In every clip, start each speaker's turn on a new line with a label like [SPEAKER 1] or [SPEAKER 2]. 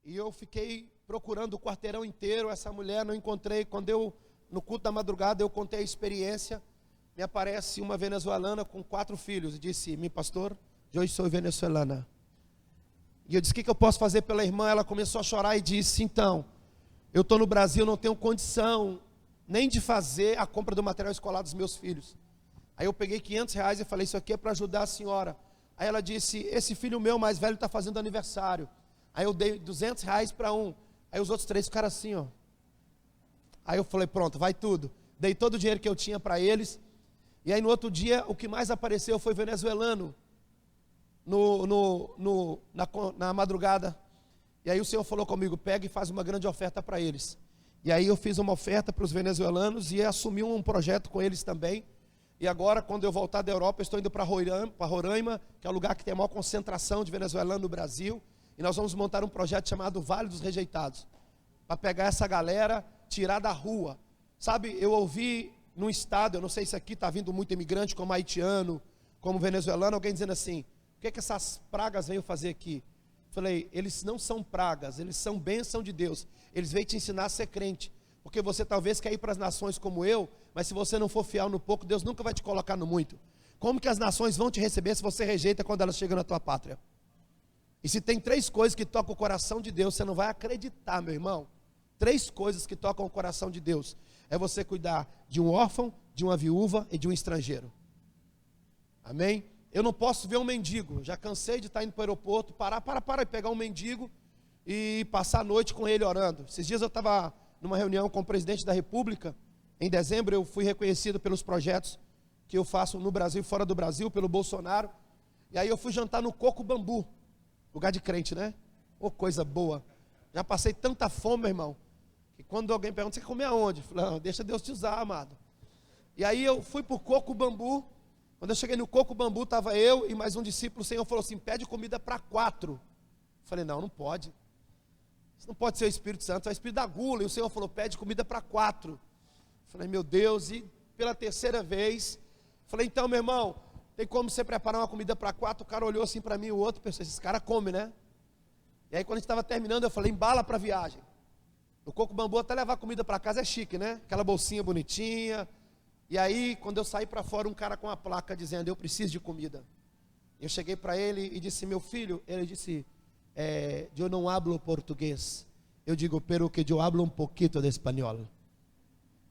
[SPEAKER 1] E eu fiquei procurando o quarteirão inteiro, essa mulher não encontrei. Quando no culto da madrugada, eu contei a experiência, me aparece uma venezuelana com 4 filhos, e disse: meu pastor, eu sou venezuelana. E eu disse: o que eu posso fazer pela irmã? Ela começou a chorar e disse: então, eu estou no Brasil, não tenho condição nem de fazer a compra do material escolar dos meus filhos. Aí eu peguei R$500 e falei: isso aqui é para ajudar a senhora. Aí ela disse: esse filho meu mais velho está fazendo aniversário. Aí eu dei R$200 para um. Aí os outros 3 ficaram assim, ó. Aí eu falei: pronto, vai tudo. Dei todo o dinheiro que eu tinha para eles. E aí no outro dia, o que mais apareceu foi venezuelano na madrugada. E aí o Senhor falou comigo: pega e faz uma grande oferta para eles. E aí eu fiz uma oferta para os venezuelanos e assumi um projeto com eles também. E agora, quando eu voltar da Europa, eu estou indo para Roraima, que é o lugar que tem a maior concentração de venezuelanos no Brasil. E nós vamos montar um projeto chamado Vale dos Rejeitados, para pegar essa galera, tirar da rua. Sabe, eu ouvi num estado, eu não sei se aqui está vindo muito imigrante, como haitiano, como venezuelano, alguém dizendo assim: o que essas pragas veio fazer aqui? Falei: eles não são pragas, eles são bênção de Deus. Eles veio te ensinar a ser crente. Porque você talvez quer ir para as nações como eu, mas se você não for fiel no pouco, Deus nunca vai te colocar no muito. Como que as nações vão te receber se você rejeita quando elas chegam na tua pátria? E se tem 3 coisas que tocam o coração de Deus, você não vai acreditar, meu irmão. 3 coisas que tocam o coração de Deus: é você cuidar de um órfão, de uma viúva e de um estrangeiro. Amém? Eu não posso ver um mendigo. Já cansei de estar indo para o aeroporto, parar e pegar um mendigo e passar a noite com ele orando. Esses dias eu estava numa reunião com o presidente da República. Em dezembro eu fui reconhecido pelos projetos que eu faço no Brasil e fora do Brasil, pelo Bolsonaro. E aí eu fui jantar no Coco Bambu, lugar de crente, né? Ô, coisa boa. Já passei tanta fome, meu irmão, que quando alguém pergunta: você quer comer aonde? Eu falei: não, deixa Deus te usar, amado. E aí eu fui para o Coco Bambu. Quando eu cheguei no Coco Bambu, estava eu e mais um discípulo. O Senhor falou assim: pede comida para 4. Eu falei: não pode. Isso não pode ser o Espírito Santo, é o Espírito da gula. E o Senhor falou: pede comida para 4. Eu falei: meu Deus. E pela terceira vez, falei: então, meu irmão, tem como você preparar uma comida para 4? O cara olhou assim para mim, o outro pensou: esse cara come, né? E aí quando a gente estava terminando, eu falei: embala para a viagem. No Coco Bambu, até levar comida para casa é chique, né? Aquela bolsinha bonitinha. E aí, quando eu saí para fora, um cara com uma placa dizendo: eu preciso de comida. Eu cheguei para ele e disse: meu filho. Ele disse: eu não hablo português. Eu digo: pero que eu hablo um pouquinho de espanhol.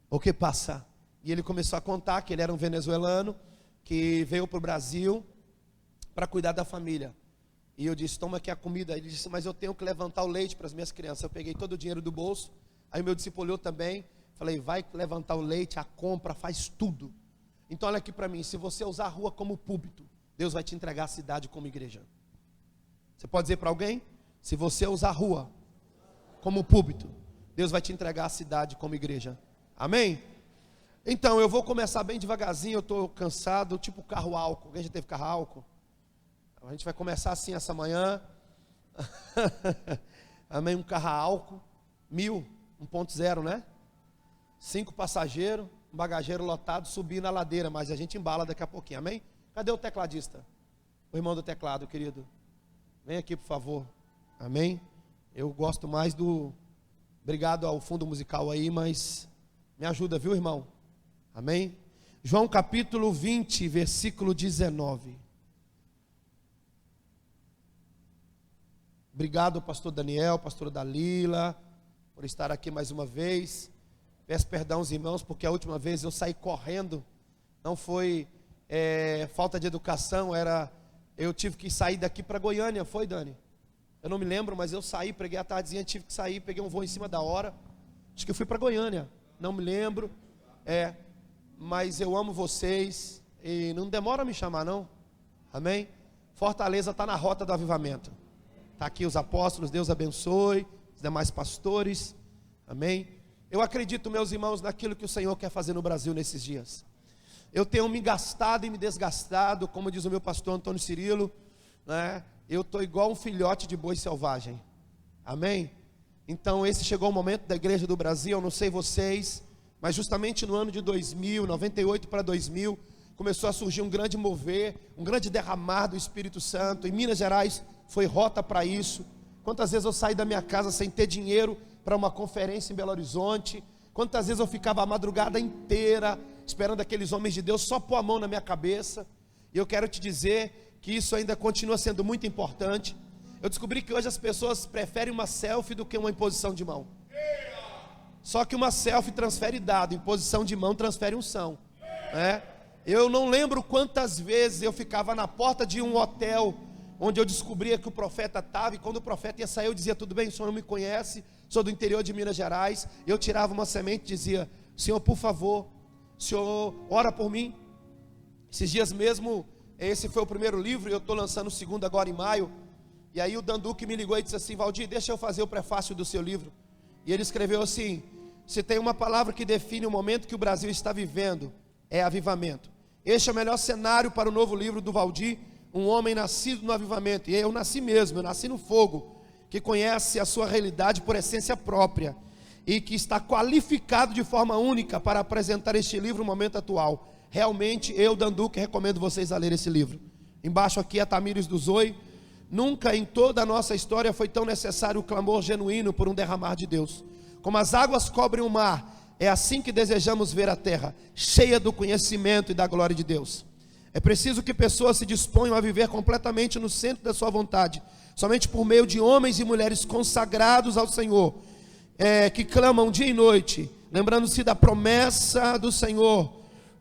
[SPEAKER 1] O que passa? E ele começou a contar que ele era um venezuelano que veio para o Brasil para cuidar da família. E eu disse: toma aqui a comida. Ele disse: mas eu tenho que levantar o leite para as minhas crianças. Eu peguei todo o dinheiro do bolso. Aí meu discípulo olhou também. Falei: vai levantar o leite, a compra, faz tudo. Então olha aqui para mim: se você usar a rua como púlpito, Deus vai te entregar a cidade como igreja. Você pode dizer para alguém: se você usar a rua como púlpito, Deus vai te entregar a cidade como igreja. Amém? Então eu vou começar bem devagarzinho. Eu estou cansado, tipo carro álcool. Alguém já teve carro álcool? A gente vai começar assim essa manhã. Amém? Um carro álcool 1000, 1.0, né? 5 passageiros, um bagageiro lotado, subir na ladeira, mas a gente embala daqui a pouquinho, amém? Cadê o tecladista? O irmão do teclado, querido. Vem aqui, por favor. Amém? Eu gosto mais do... Obrigado ao fundo musical aí, mas me ajuda, viu, irmão? Amém? João capítulo 20, versículo 19. Obrigado, pastor Daniel, pastor Dalila, por estar aqui mais uma vez. Peço perdão aos irmãos, porque a última vez eu saí correndo. Não foi falta de educação, eu tive que sair daqui para Goiânia. Foi, Dani? Eu não me lembro, mas eu saí, preguei a tardezinha, tive que sair, peguei um voo em cima da hora. Acho que eu fui para Goiânia, não me lembro. Mas eu amo vocês e não demora a me chamar, não. Amém? Fortaleza está na rota do avivamento. Está aqui os apóstolos, Deus abençoe, os demais pastores. Amém? Eu acredito, meus irmãos, naquilo que o Senhor quer fazer no Brasil nesses dias. Eu tenho me gastado e me desgastado, como diz o meu pastor Antônio Cirilo, né? Eu estou igual um filhote de boi selvagem. Amém? Então esse chegou o momento da igreja do Brasil. Eu não sei vocês, mas justamente no ano de 2000, 98 para 2000, começou a surgir um grande mover, um grande derramar do Espírito Santo. Em Minas Gerais foi rota para isso. Quantas vezes eu saí da minha casa sem ter dinheiro para uma conferência em Belo Horizonte? Quantas vezes eu ficava a madrugada inteira esperando aqueles homens de Deus só pôr a mão na minha cabeça? E eu quero te dizer que isso ainda continua sendo muito importante. Eu descobri que hoje as pessoas preferem uma selfie do que uma imposição de mão. Só que uma selfie transfere dado, imposição de mão transfere unção, né? Eu não lembro quantas vezes eu ficava na porta de um hotel onde eu descobria que o profeta estava, e quando o profeta ia sair eu dizia: tudo bem, o senhor não me conhece, sou do interior de Minas Gerais. Eu tirava uma semente e dizia: senhor, por favor, o senhor ora por mim. Esses dias mesmo, esse foi o primeiro livro, e eu estou lançando o segundo agora em maio. E aí o Danduque me ligou e disse assim: Valdir, deixa eu fazer o prefácio do seu livro. E ele escreveu assim: se tem uma palavra que define o momento que o Brasil está vivendo, é avivamento. Este é o melhor cenário para o novo livro do Valdir, um homem nascido no avivamento. E eu nasci mesmo, eu nasci no fogo, que conhece a sua realidade por essência própria, e que está qualificado de forma única para apresentar este livro no momento atual. Realmente, eu, Danduque, recomendo vocês a ler esse livro. Embaixo aqui é Tamires do Zoe. Nunca em toda a nossa história foi tão necessário o clamor genuíno por um derramar de Deus. Como as águas cobrem o mar, é assim que desejamos ver a terra, cheia do conhecimento e da glória de Deus. É preciso que pessoas se disponham a viver completamente no centro da sua vontade, somente por meio de homens e mulheres consagrados ao Senhor, que clamam dia e noite, lembrando-se da promessa do Senhor,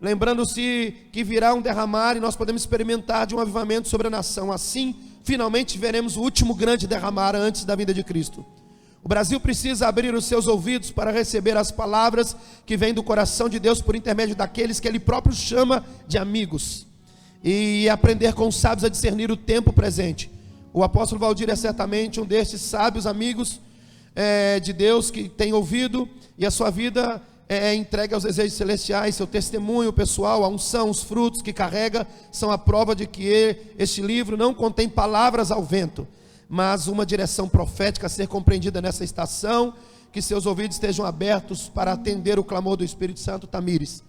[SPEAKER 1] lembrando-se que virá um derramar, e nós podemos experimentar de um avivamento sobre a nação. Assim, finalmente veremos o último grande derramar antes da vinda de Cristo. O Brasil precisa abrir os seus ouvidos para receber as palavras que vêm do coração de Deus por intermédio daqueles que Ele próprio chama de amigos, e aprender com os sábios a discernir o tempo presente. O apóstolo Valdir é certamente um desses sábios amigos de Deus que tem ouvido, e a sua vida é entregue aos desejos celestiais. Seu testemunho pessoal, a unção, os frutos que carrega são a prova de que este livro não contém palavras ao vento, mas uma direção profética a ser compreendida nessa estação. Que seus ouvidos estejam abertos para atender o clamor do Espírito Santo. Tamires.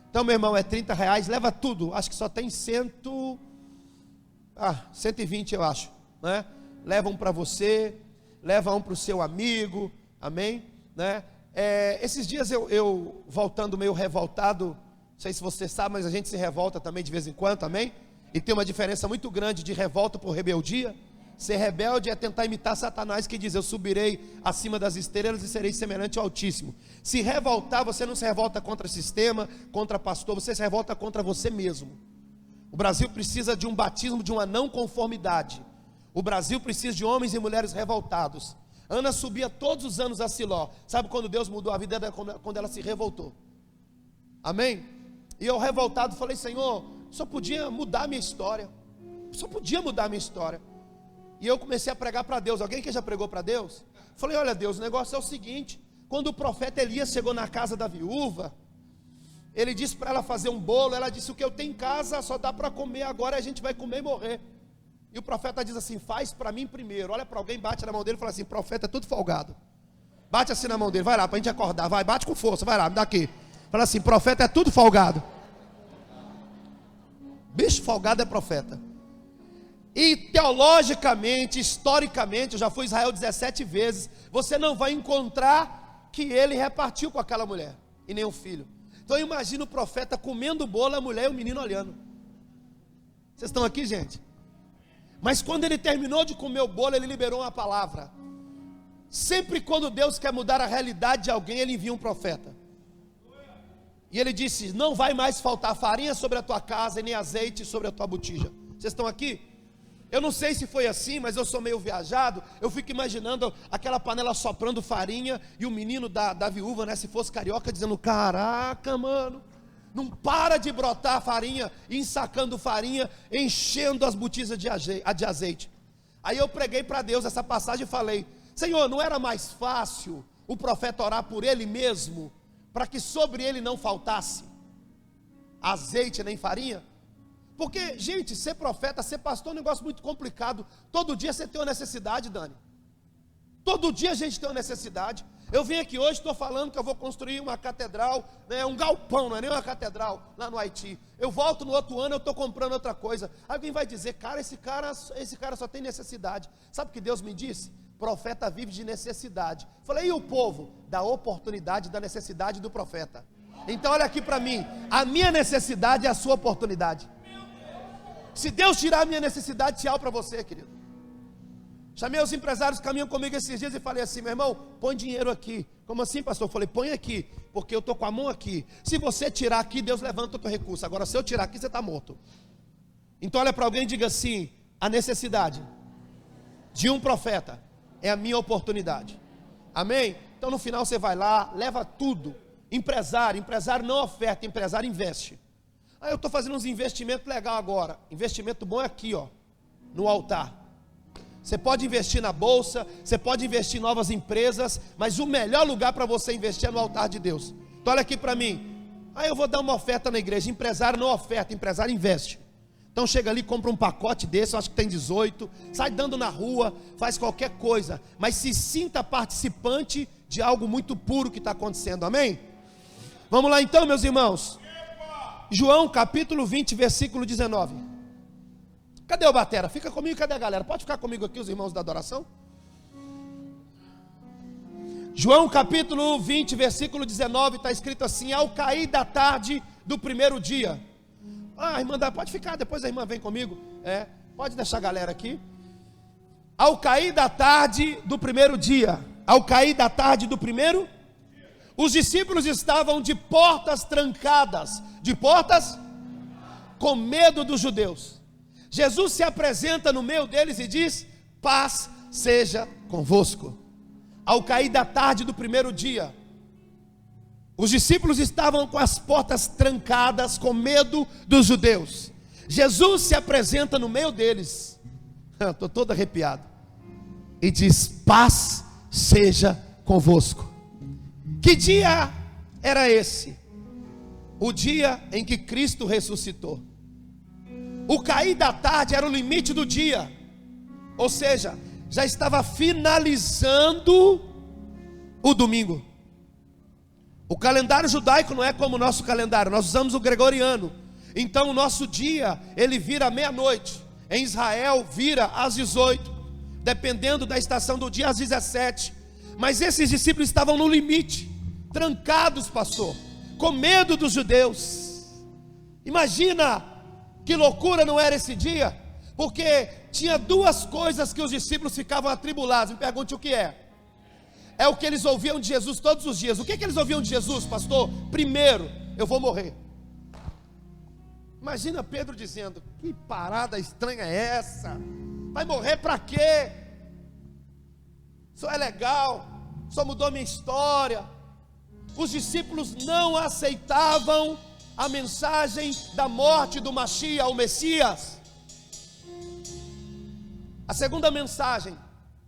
[SPEAKER 1] Então, meu irmão, é R$30, leva tudo. Acho que só tem 120, eu acho, né? Leva um para você, leva um para o seu amigo, amém, né? Esses dias eu voltando meio revoltado, não sei se você sabe, mas a gente se revolta também de vez em quando, amém? E tem uma diferença muito grande de revolta por rebeldia. Ser rebelde é tentar imitar Satanás, que diz: eu subirei acima das estrelas e serei semelhante ao Altíssimo. Se revoltar, você não se revolta contra sistema, contra pastor, você se revolta contra você mesmo. O Brasil precisa de um batismo, de uma não conformidade. O Brasil precisa de homens e mulheres revoltados. Ana subia todos os anos a Siló. Sabe quando Deus mudou a vida dela? Quando ela se revoltou. Amém? E eu revoltado falei: Senhor, só podia mudar a minha história. Só podia mudar a minha história. E eu comecei a pregar para Deus. Alguém que já pregou para Deus? Falei: olha Deus, o negócio é o seguinte. Quando o profeta Elias chegou na casa da viúva, ele disse para ela fazer um bolo. Ela disse: o que eu tenho em casa só dá para comer agora, a gente vai comer e morrer. E o profeta diz assim: faz para mim primeiro. Olha para alguém, bate na mão dele e fala assim: profeta é tudo folgado. Bate assim na mão dele, vai lá para a gente acordar. Vai, bate com força, vai lá, me dá aqui. Fala assim: profeta é tudo folgado. Bicho folgado é profeta. E teologicamente, historicamente, eu já fui a Israel 17 vezes, você não vai encontrar que ele repartiu com aquela mulher, e nem o filho. Então imagina o profeta comendo o bolo, a mulher e o menino olhando. Vocês estão aqui, gente? Mas quando ele terminou de comer o bolo, ele liberou uma palavra. Sempre quando Deus quer mudar a realidade de alguém, Ele envia um profeta. E ele disse: não vai mais faltar farinha sobre a tua casa, e nem azeite sobre a tua botija. Vocês estão aqui? Eu não sei se foi assim, mas eu sou meio viajado. Eu fico imaginando aquela panela soprando farinha, e o menino da viúva, né, se fosse carioca, dizendo: caraca, mano, não para de brotar farinha, ensacando farinha, enchendo as botijas de azeite. Aí eu preguei para Deus essa passagem e falei: Senhor, não era mais fácil o profeta orar por ele mesmo, para que sobre ele não faltasse azeite nem farinha? Porque, gente, ser profeta, ser pastor é um negócio muito complicado. Todo dia você tem uma necessidade, Dani. Todo dia a gente tem uma necessidade. Eu vim aqui hoje, estou falando que eu vou construir uma catedral, né, um galpão, não é nem uma catedral, lá no Haiti. Eu volto no outro ano, eu estou comprando outra coisa. Alguém vai dizer: cara, esse cara só tem necessidade. Sabe o que Deus me disse? Profeta vive de necessidade. Falei, e o povo? Da oportunidade, da necessidade do profeta. Então olha aqui para mim, a minha necessidade é a sua oportunidade. Se Deus tirar a minha necessidade, tchau para você, querido. Chamei os empresários que caminham comigo esses dias e falei assim, meu irmão, põe dinheiro aqui. Como assim, pastor? Eu falei, põe aqui, porque eu estou com a mão aqui. Se você tirar aqui, Deus levanta o teu recurso. Agora, se eu tirar aqui, você está morto. Então olha para alguém e diga assim, a necessidade de um profeta é a minha oportunidade. Amém? Então no final você vai lá, leva tudo. Empresário não oferta, empresário investe. Eu estou fazendo uns investimentos legais agora. Investimento bom é aqui, ó, no altar. Você pode investir na bolsa, você pode investir em novas empresas, mas o melhor lugar para você investir é no altar de Deus. Então olha aqui para mim. Eu vou dar uma oferta na igreja. Empresário não oferta, empresário investe. Então chega ali, compra um pacote desse, eu acho que tem 18, sai dando na rua, faz qualquer coisa, mas se sinta participante de algo muito puro que está acontecendo, amém? Vamos lá então, meus irmãos. João capítulo 20, versículo 19. Cadê o batera? Fica comigo, cadê a galera? Pode ficar comigo aqui, os irmãos da adoração? João capítulo 20, versículo 19, está escrito assim: ao cair da tarde do primeiro dia. Irmã, pode ficar, depois a irmã vem comigo. Pode deixar a galera aqui. Ao cair da tarde do primeiro dia, ao cair da tarde do primeiro, os discípulos estavam de portas trancadas, com medo dos judeus. Jesus se apresenta no meio deles e diz: paz seja convosco. Ao cair da tarde do primeiro dia, os discípulos estavam com as portas trancadas, com medo dos judeus. Jesus se apresenta no meio deles, estou todo arrepiado, e diz: paz seja convosco. Que dia era esse? O dia em que Cristo ressuscitou. O cair da tarde era o limite do dia, ou seja, já estava finalizando o domingo. O calendário judaico não é como o nosso calendário, nós usamos o gregoriano. Então o nosso dia, ele vira à meia-noite. Em Israel vira às 18, dependendo da estação do dia, às 17. Mas esses discípulos estavam no limite, trancados, pastor, com medo dos judeus. Imagina que loucura não era esse dia, porque tinha duas coisas que os discípulos ficavam atribulados. Me pergunte o que é. É o que eles ouviam de Jesus todos os dias. O que eles ouviam de Jesus, pastor? Primeiro, eu vou morrer. Imagina Pedro dizendo: que parada estranha é essa? Vai morrer para quê? Só é legal, só mudou minha história. Os discípulos não aceitavam a mensagem da morte do Mashiach, o Messias. A segunda mensagem,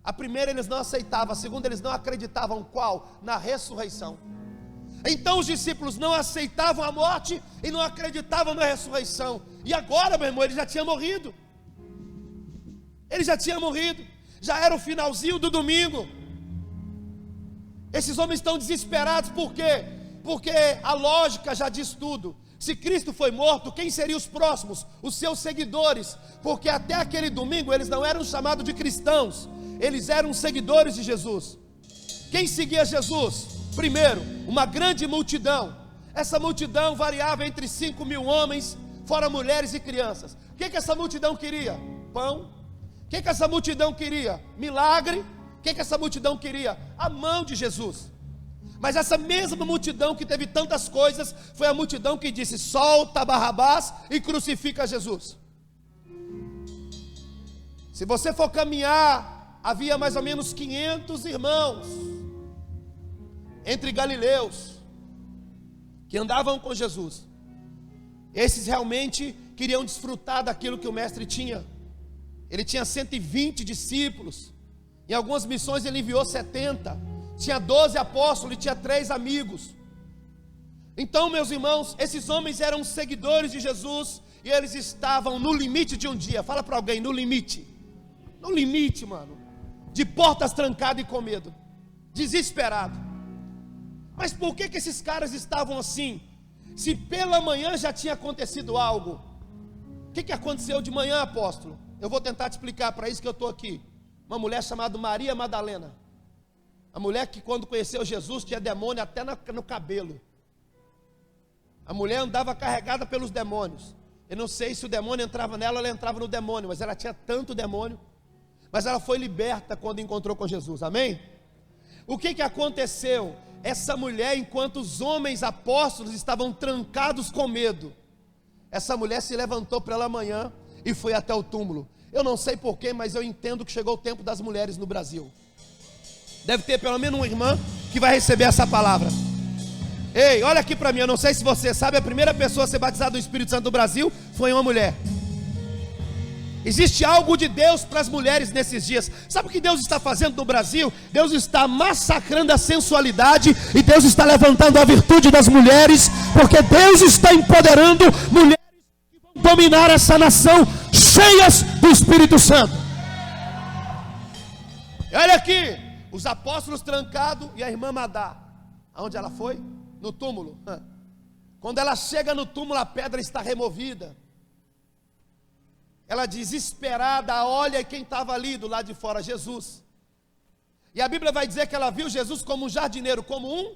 [SPEAKER 1] a primeira eles não aceitavam, a segunda eles não acreditavam. Qual? Na ressurreição. Então os discípulos não aceitavam a morte e não acreditavam na ressurreição. E agora, meu irmão, ele já tinha morrido. Ele já tinha morrido. Já era o finalzinho do domingo. Esses homens estão desesperados, por quê? Porque a lógica já diz tudo. Se Cristo foi morto, quem seriam os próximos? Os seus seguidores. Porque até aquele domingo eles não eram chamados de cristãos, eles eram seguidores de Jesus. Quem seguia Jesus? Primeiro, uma grande multidão. Essa multidão variava entre 5.000 homens, fora mulheres e crianças. O que essa multidão queria? Pão. O que essa multidão queria? Milagre. O que essa multidão queria? A mão de Jesus. Mas essa mesma multidão que teve tantas coisas foi a multidão que disse: solta Barrabás e crucifica Jesus. Se você for caminhar, havia mais ou menos 500 irmãos entre galileus que andavam com Jesus. Esses realmente queriam desfrutar daquilo que o mestre tinha. Ele tinha 120 discípulos. Em algumas missões ele enviou 70. Tinha 12 apóstolos e tinha 3 amigos. Então, meus irmãos, esses homens eram seguidores de Jesus e eles estavam no limite de um dia. Fala para alguém: no limite. No limite, mano. De portas trancadas e com medo, desesperado. Mas por que esses caras estavam assim? Se pela manhã já tinha acontecido algo. O que aconteceu de manhã, apóstolo? Eu vou tentar te explicar, para isso que eu estou aqui. uma mulher chamada Maria Madalena. A mulher que quando conheceu Jesus tinha demônio até no cabelo. A mulher andava carregada pelos demônios. Eu não sei se o demônio entrava nela ou ela entrava no demônio, mas ela tinha tanto demônio. Mas ela foi liberta quando encontrou com Jesus, amém? O que aconteceu? Essa mulher, enquanto os homens apóstolos estavam trancados com medo, essa mulher se levantou pela manhã e foi até o túmulo. Eu não sei porquê, mas eu entendo que chegou o tempo das mulheres no Brasil. Deve ter pelo menos uma irmã que vai receber essa palavra. Ei, olha aqui para mim, eu não sei se você sabe, a primeira pessoa a ser batizada no Espírito Santo do Brasil foi uma mulher. Existe algo de Deus para as mulheres nesses dias. Sabe o que Deus está fazendo no Brasil? Deus está massacrando a sensualidade e Deus está levantando a virtude das mulheres, porque Deus está empoderando mulheres que vão dominar essa nação, cheias do Espírito Santo. E olha aqui, os apóstolos trancados e a irmã Madá. Aonde ela foi? No túmulo. Quando ela chega no túmulo, a pedra está removida. Ela desesperada olha quem estava ali do lado de fora, Jesus. E a Bíblia vai dizer que ela viu Jesus como um jardineiro, como um.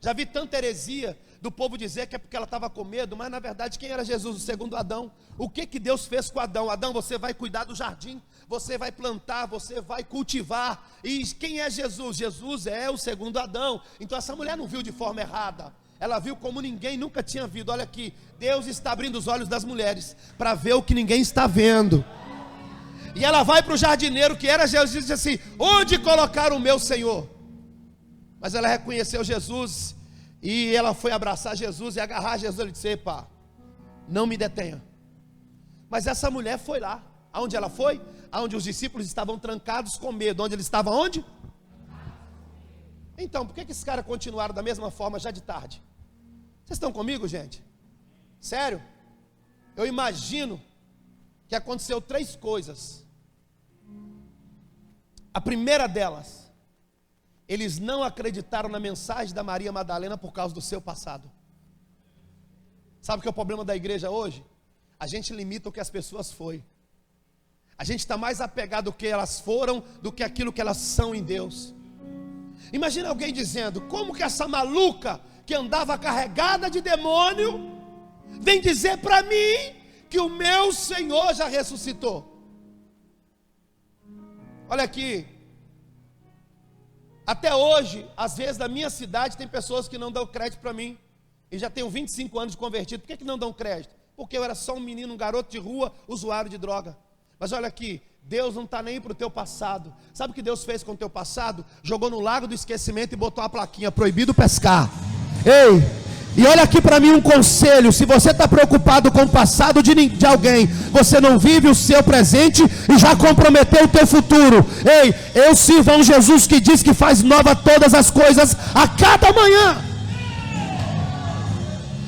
[SPEAKER 1] Já vi tanta heresia do povo dizer que é porque ela estava com medo, mas na verdade quem era Jesus? O segundo Adão. O que Deus fez com Adão? Adão, você vai cuidar do jardim, você vai plantar, você vai cultivar. E quem é Jesus? Jesus é o segundo Adão. Então essa mulher não viu de forma errada. Ela viu como ninguém nunca tinha visto. Olha aqui, Deus está abrindo os olhos das mulheres para ver o que ninguém está vendo. E ela vai para o jardineiro que era Jesus e diz assim: onde colocar o meu Senhor? Mas ela reconheceu Jesus e ela foi abraçar Jesus e agarrar Jesus. Ele disse: epa, não me detenha. Mas essa mulher foi lá. Aonde ela foi? Aonde os discípulos estavam trancados com medo. Onde eles estavam? Onde? Então, por que esses caras continuaram da mesma forma já de tarde? Vocês estão comigo, gente? Sério? Eu imagino que aconteceu 3 coisas. A primeira delas, eles não acreditaram na mensagem da Maria Madalena por causa do seu passado. Sabe o que é o problema da igreja hoje? A gente limita o que as pessoas foi. A gente está mais apegado ao que elas foram do que aquilo que elas são em Deus. Imagina alguém dizendo: como que essa maluca que andava carregada de demônio vem dizer para mim que o meu Senhor já ressuscitou? Olha aqui, até hoje, às vezes na minha cidade tem pessoas que não dão crédito para mim, e já tenho 25 anos de convertido. Por que não dão crédito? Porque eu era só um menino, um garoto de rua, usuário de droga. Mas olha aqui, Deus não está nem para o teu passado. Sabe o que Deus fez com o teu passado? Jogou no lago do esquecimento e botou uma plaquinha: proibido pescar. Ei, e olha aqui para mim um conselho: se você está preocupado com o passado de alguém, você não vive o seu presente e já comprometeu o teu futuro. Ei, eu sirvo a um Jesus que diz que faz nova todas as coisas a cada manhã.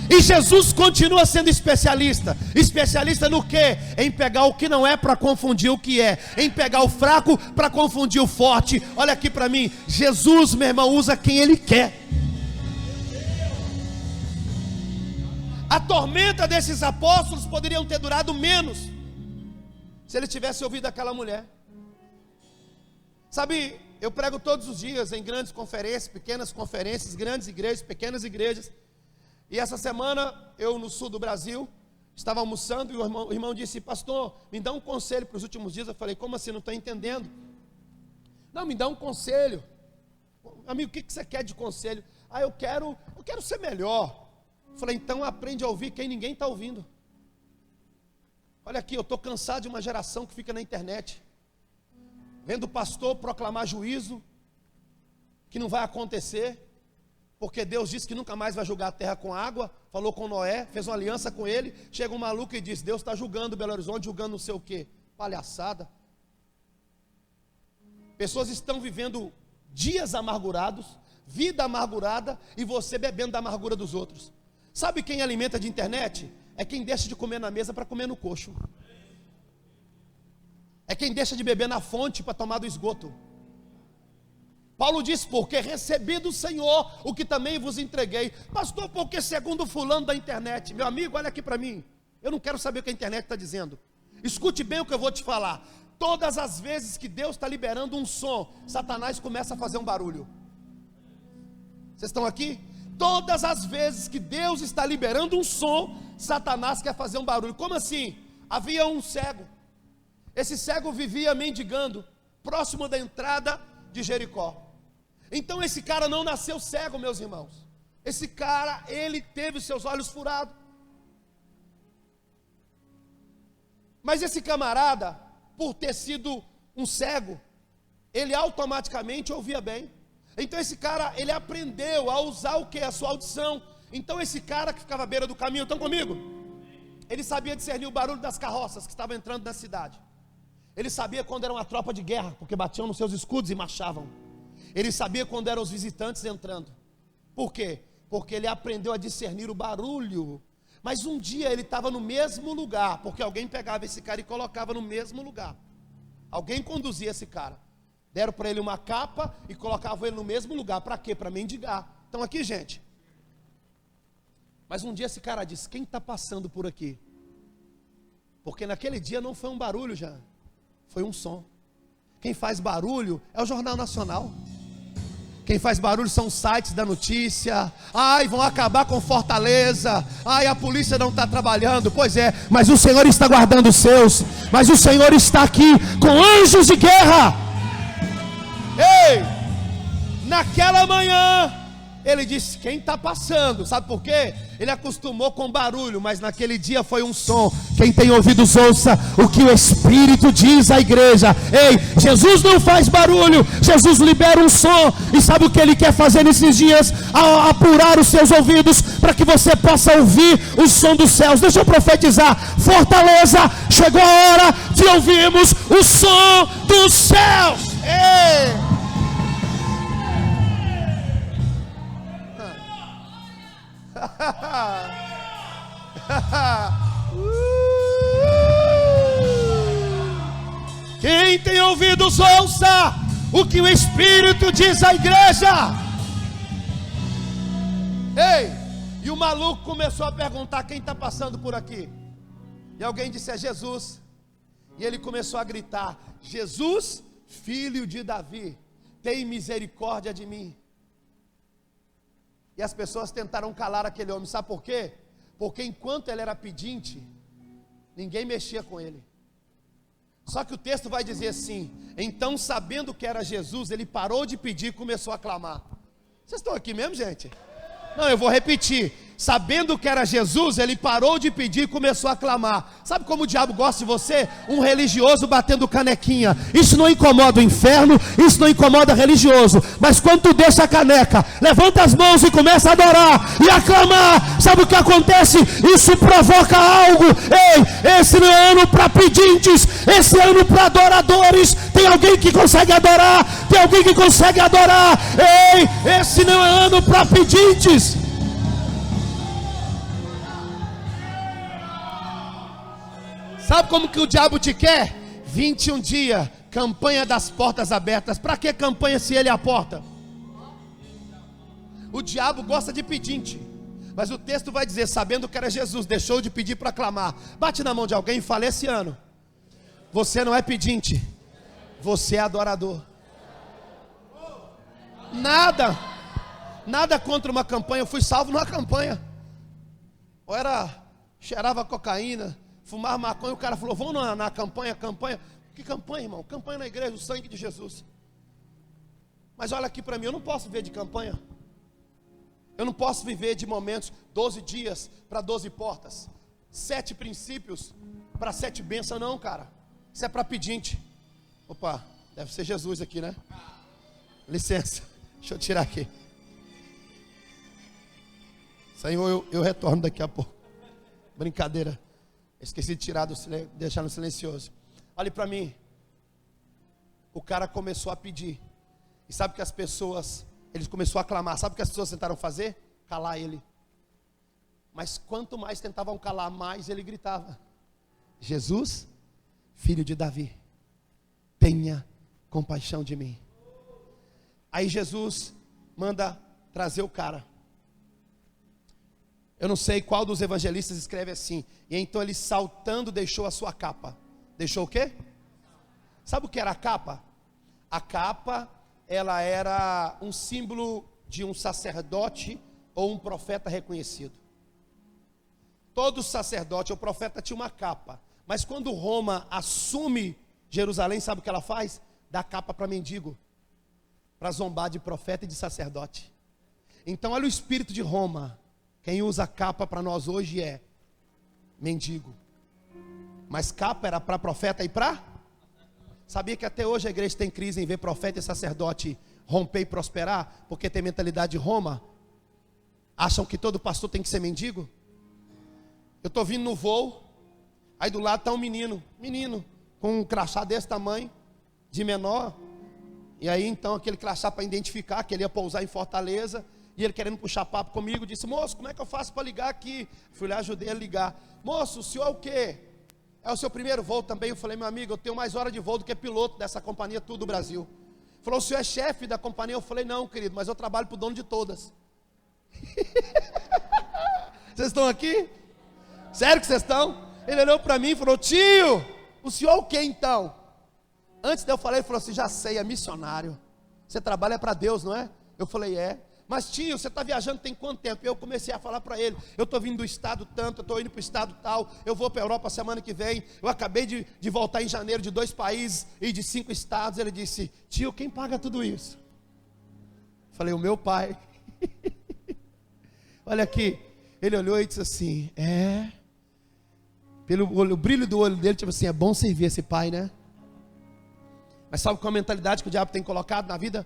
[SPEAKER 1] E Jesus continua sendo especialista. Especialista no quê? Em pegar o que não é para confundir o que é. Em pegar o fraco para confundir o forte. Olha aqui para mim, Jesus, meu irmão, usa quem Ele quer. A tormenta desses apóstolos poderiam ter durado menos se ele tivesse ouvido aquela mulher. Sabe, eu prego todos os dias em grandes conferências, pequenas conferências, grandes igrejas, pequenas igrejas. E essa semana, eu no sul do Brasil, estava almoçando e o irmão disse: pastor, me dá um conselho para os últimos dias. Eu falei: como assim? Não estou entendendo. Não, me dá um conselho. Amigo, o que você quer de conselho? Ah, eu quero ser melhor. Eu falei: então aprende a ouvir quem ninguém está ouvindo. Olha aqui, eu estou cansado de uma geração que fica na internet, vendo o pastor proclamar juízo, que não vai acontecer, porque Deus disse que nunca mais vai julgar a terra com água. Falou com Noé, fez uma aliança com ele. Chega um maluco e diz: Deus está julgando Belo Horizonte, julgando não sei o que. Palhaçada. Pessoas estão vivendo dias amargurados, vida amargurada, e você bebendo da amargura dos outros. Sabe quem alimenta de internet? É quem deixa de comer na mesa para comer no coxo. É quem deixa de beber na fonte para tomar do esgoto. Paulo disse: porque recebi do Senhor o que também vos entreguei. Pastor, porque segundo fulano da internet. Meu amigo, olha aqui para mim. Eu não quero saber o que a internet está dizendo. Escute bem o que eu vou te falar. todas as vezes que Deus está liberando um som, Satanás começa a fazer um barulho. Vocês estão aqui? Todas as vezes que Deus está liberando um som, Satanás quer fazer um barulho. Como assim? Havia um cego. Esse cego vivia mendigando próximo da entrada de Jericó. Então esse cara não nasceu cego, meus irmãos. Esse cara, ele teve os seus olhos furados. Mas esse camarada, por ter sido um cego, ele automaticamente ouvia bem. Então esse cara, ele aprendeu a usar o que? A sua audição. Então esse cara que ficava à beira do caminho, estão comigo? Ele sabia discernir o barulho das carroças que estavam entrando na cidade. Ele sabia quando era uma tropa de guerra, porque batiam nos seus escudos e marchavam. Ele sabia quando eram os visitantes entrando. Por quê? Porque ele aprendeu a discernir o barulho. Mas um dia ele estava no mesmo lugar, porque alguém pegava esse cara e colocava no mesmo lugar. Alguém conduzia esse cara. Deram para ele uma capa e colocavam ele no mesmo lugar. Para quê? Para mendigar. Estão aqui, gente? Mas um dia esse cara disse: quem está passando por aqui? Porque naquele dia não foi um barulho já, foi um som. Quem faz barulho é o Jornal Nacional. Quem faz barulho são os sites da notícia. Ai, vão acabar com Fortaleza. Ai, a polícia não está trabalhando. Pois é, mas o Senhor está guardando os seus. Mas o Senhor está aqui com anjos de guerra. Ei, naquela manhã ele disse: quem está passando? Sabe por quê? Ele acostumou com barulho, mas naquele dia foi um som. Quem tem ouvidos ouça o que o Espírito diz à igreja. Ei, Jesus não faz barulho, Jesus libera um som. E sabe o que Ele quer fazer nesses dias? Apurar os seus ouvidos, para que você possa ouvir o som dos céus. Deixa eu profetizar: Fortaleza, chegou a hora de ouvirmos o som dos céus. Ei! Quem tem ouvidos ouça o que o Espírito diz à igreja. Ei, e o maluco começou a perguntar: quem está passando por aqui? E alguém disse: é Jesus. E ele começou a gritar: Jesus, filho de Davi, tem misericórdia de mim. E as pessoas tentaram calar aquele homem. Sabe por quê? Porque enquanto ele era pedinte, ninguém mexia com ele. Só que o texto vai dizer assim: então, sabendo que era Jesus, ele parou de pedir e começou a clamar. Vocês estão aqui mesmo, gente? Não, eu vou repetir. Sabendo que era Jesus, ele parou de pedir e começou a clamar. Sabe como o diabo gosta de você? Um religioso batendo canequinha. Isso não incomoda o inferno, isso não incomoda o religioso. Mas quando tu deixa a caneca, levanta as mãos e começa a adorar e a clamar, sabe o que acontece? Isso provoca algo. Ei, esse não é ano para pedintes, esse é ano para adoradores. Tem alguém que consegue adorar? Tem alguém que consegue adorar? Ei, esse não é ano para pedintes. Sabe como que o diabo te quer? 21 dias, campanha das portas abertas. Para que campanha se ele é a porta? O diabo gosta de pedinte. Mas o texto vai dizer: sabendo que era Jesus, deixou de pedir para clamar. Bate na mão de alguém e fala: esse ano você não é pedinte, você é adorador. Nada contra uma campanha. Eu fui salvo numa campanha. Ou cheirava cocaína, fumar maconha. O cara falou: vamos na campanha. Que campanha, irmão? Campanha na igreja, o sangue de Jesus. Mas olha aqui para mim, eu não posso viver de campanha. Eu não posso viver de momentos, 12 dias para 12 portas, 7 princípios para 7 bênçãos. Não, cara, isso é para pedinte. Opa, deve ser Jesus aqui, né? Licença, deixa eu tirar aqui. Senhor, eu retorno daqui a pouco. Brincadeira. Esqueci de tirar deixar no silencioso. Olhe para mim. O cara começou a pedir. E sabe que as pessoas, ele começou a clamar. Sabe o que as pessoas tentaram fazer? Calar ele. Mas quanto mais tentavam calar, mais ele gritava: Jesus, filho de Davi, tenha compaixão de mim. Aí Jesus manda trazer o cara. Eu não sei qual dos evangelistas escreve assim: e então ele, saltando, deixou a sua capa. Deixou o quê? Sabe o que era a capa? A capa, ela era um símbolo de um sacerdote ou um profeta reconhecido. Todo sacerdote ou profeta tinha uma capa. Mas quando Roma assume Jerusalém, sabe o que ela faz? Dá capa para mendigo, para zombar de profeta e de sacerdote. Então olha o espírito de Roma. Quem usa capa para nós hoje é mendigo. Mas capa era para profeta e para... Sabia que até hoje a igreja tem crise em ver profeta e sacerdote romper e prosperar? Porque tem mentalidade de Roma. Acham que todo pastor tem que ser mendigo? Eu estou vindo no voo, aí do lado está um menino, com um crachá desse tamanho, de menor. E aí então aquele crachá para identificar que ele ia pousar em Fortaleza, e ele querendo puxar papo comigo, disse: moço, como é que eu faço para ligar aqui? Fui lá, ajudei ele a ligar. Moço, o senhor é o quê? É o seu primeiro voo também? Eu falei: meu amigo, eu tenho mais hora de voo do que piloto dessa companhia tudo do Brasil. Falou: o senhor é chefe da companhia? Eu falei: não, querido, mas eu trabalho para o dono de todas. Vocês estão aqui? Sério que vocês estão? Ele olhou para mim e falou: tio, o senhor é o que então? Antes de eu falar, ele falou assim: já sei, é missionário. Você trabalha para Deus, não é? Eu falei: é. Mas tio, você está viajando tem quanto tempo? Eu comecei a falar para ele: eu estou vindo do estado tanto, eu estou indo para o estado tal, eu vou para a Europa semana que vem, eu acabei de voltar em janeiro de 2 países e de 5 estados. Ele disse: tio, quem paga tudo isso? Falei: o meu pai. Olha aqui, ele olhou e disse assim: pelo olho, o brilho do olho dele, tipo assim, é bom servir esse pai, né? Mas sabe qual é a mentalidade que o diabo tem colocado na vida?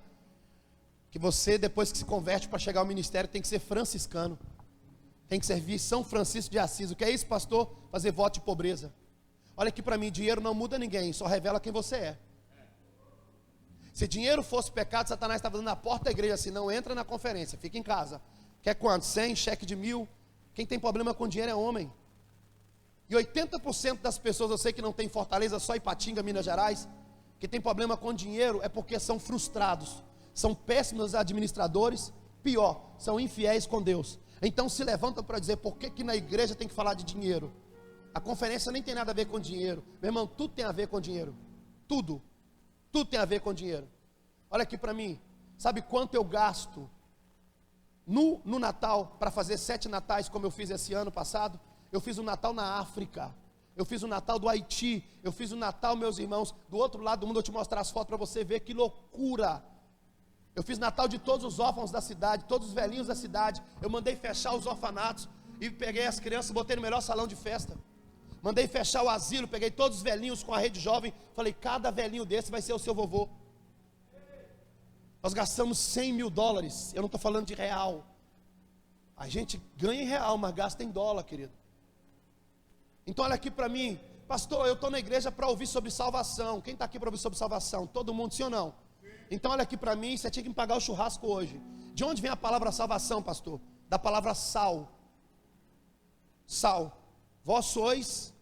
[SPEAKER 1] Que você, depois que se converte para chegar ao ministério, tem que ser franciscano, tem que servir São Francisco de Assis. O que é isso, pastor? Fazer voto de pobreza. Olha aqui para mim, dinheiro não muda ninguém, só revela quem você é. Se dinheiro fosse pecado, Satanás estava dando na porta da igreja assim: não entra na conferência, fica em casa. Quer quanto? 100, cheque de 1000. Quem tem problema com dinheiro é homem. E 80% das pessoas, eu sei que não tem Fortaleza, só Ipatinga, Minas Gerais, que tem problema com dinheiro é porque são frustrados, são péssimos administradores, pior, são infiéis com Deus. Então se levantam para dizer: por que na igreja tem que falar de dinheiro? A conferência nem tem nada a ver com dinheiro. Meu irmão, tudo tem a ver com dinheiro. Tudo tem a ver com dinheiro. Olha aqui para mim, sabe quanto eu gasto no Natal, para fazer 7 natais como eu fiz esse ano passado? Eu fiz um Natal na África, eu fiz um Natal do Haiti, eu fiz um Natal, meus irmãos, do outro lado do mundo. Eu te mostrar as fotos para você ver que loucura. Eu fiz Natal de todos os órfãos da cidade, todos os velhinhos da cidade. Eu mandei fechar os orfanatos e peguei as crianças, botei no melhor salão de festa. Mandei fechar o asilo, peguei todos os velhinhos com a rede jovem. Falei: cada velhinho desse vai ser o seu vovô. Nós gastamos $100 mil. Eu não estou falando de real. A gente ganha em real, mas gasta em dólar, querido. Então olha aqui para mim: pastor, eu estou na igreja para ouvir sobre salvação. Quem está aqui para ouvir sobre salvação? Todo mundo, sim ou não? Então olha aqui para mim, você tinha que me pagar o churrasco hoje. De onde vem a palavra salvação, pastor? Da palavra sal. Sal. Vós sois.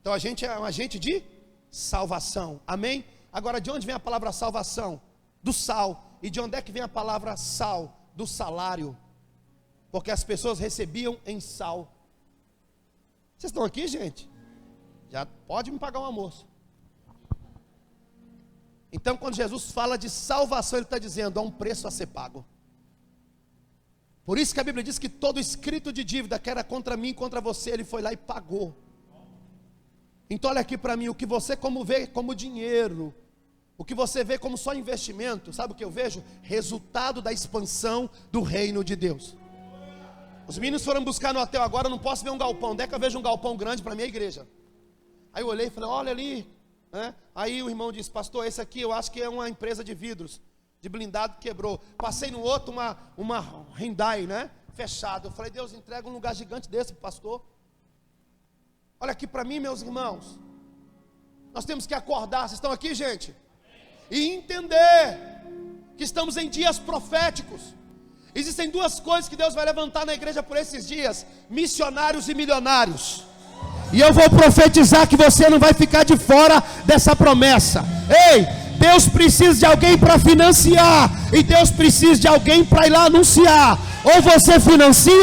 [SPEAKER 1] Então a gente é um agente de salvação. Amém? Agora, de onde vem a palavra salvação? Do sal. E de onde é que vem a palavra sal? Do salário. Porque as pessoas recebiam em sal. Vocês estão aqui, gente? Já pode me pagar um almoço. Então, quando Jesus fala de salvação, Ele está dizendo: há um preço a ser pago. Por isso que a Bíblia diz que todo escrito de dívida que era contra mim, contra você, Ele foi lá e pagou. Então olha aqui para mim: o que você vê como dinheiro, o que você vê como só investimento, sabe o que eu vejo? Resultado da expansão do reino de Deus. Os meninos foram buscar no hotel agora, eu não posso ver um galpão. Onde é que eu vejo um galpão grande para a minha igreja? Aí eu olhei e falei: olha ali, né? Aí o irmão disse: pastor, esse aqui eu acho que é uma empresa de vidros, de blindado, que quebrou. Passei no outro, uma Hyundai, né? Fechado. Eu falei: Deus, entrega um lugar gigante desse para o pastor. Olha aqui para mim, meus irmãos, nós temos que acordar. Vocês estão aqui, gente? E entender que estamos em dias proféticos. Existem 2 coisas que Deus vai levantar na igreja por esses dias: missionários e milionários. E eu vou profetizar que você não vai ficar de fora dessa promessa. Ei, Deus precisa de alguém para financiar, e Deus precisa de alguém para ir lá anunciar. Ou você financia,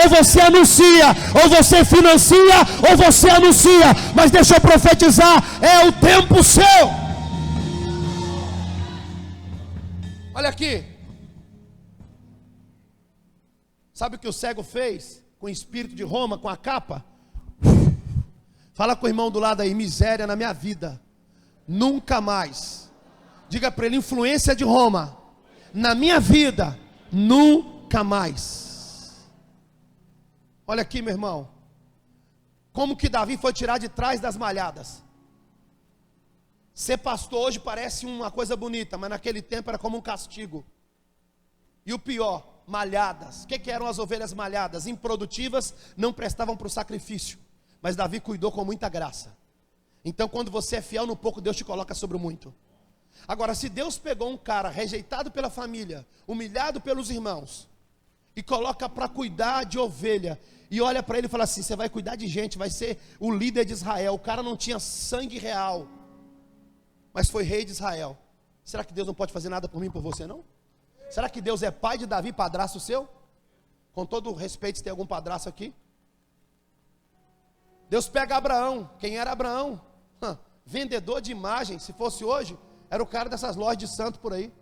[SPEAKER 1] ou você anuncia. Ou você financia, ou você anuncia. Mas deixa eu profetizar, é o tempo seu. Olha aqui. Sabe o que o cego fez com o espírito de Roma, com a capa? Fala com o irmão do lado aí, miséria na minha vida. Nunca mais. Diga para ele, influência de Roma na minha vida, nunca mais. Olha aqui, meu irmão. Como que Davi foi tirar de trás das malhadas? Ser pastor hoje parece uma coisa bonita, mas naquele tempo era como um castigo. E o pior, malhadas. O que eram as ovelhas malhadas? Improdutivas, não prestavam para o sacrifício. Mas Davi cuidou com muita graça. Então quando você é fiel no pouco, Deus te coloca sobre o muito. Agora, se Deus pegou um cara rejeitado pela família, humilhado pelos irmãos, e coloca para cuidar de ovelha, e olha para ele e fala assim, você vai cuidar de gente, vai ser o líder de Israel. O cara não tinha sangue real, mas foi rei de Israel. Será que Deus não pode fazer nada por mim e por você, não? Será que Deus é pai de Davi, padrasto seu? Com todo respeito, se tem algum padrasto aqui. Deus pega Abraão. Quem era Abraão? Vendedor de imagem. Se fosse hoje, era o cara dessas lojas de santo por aí.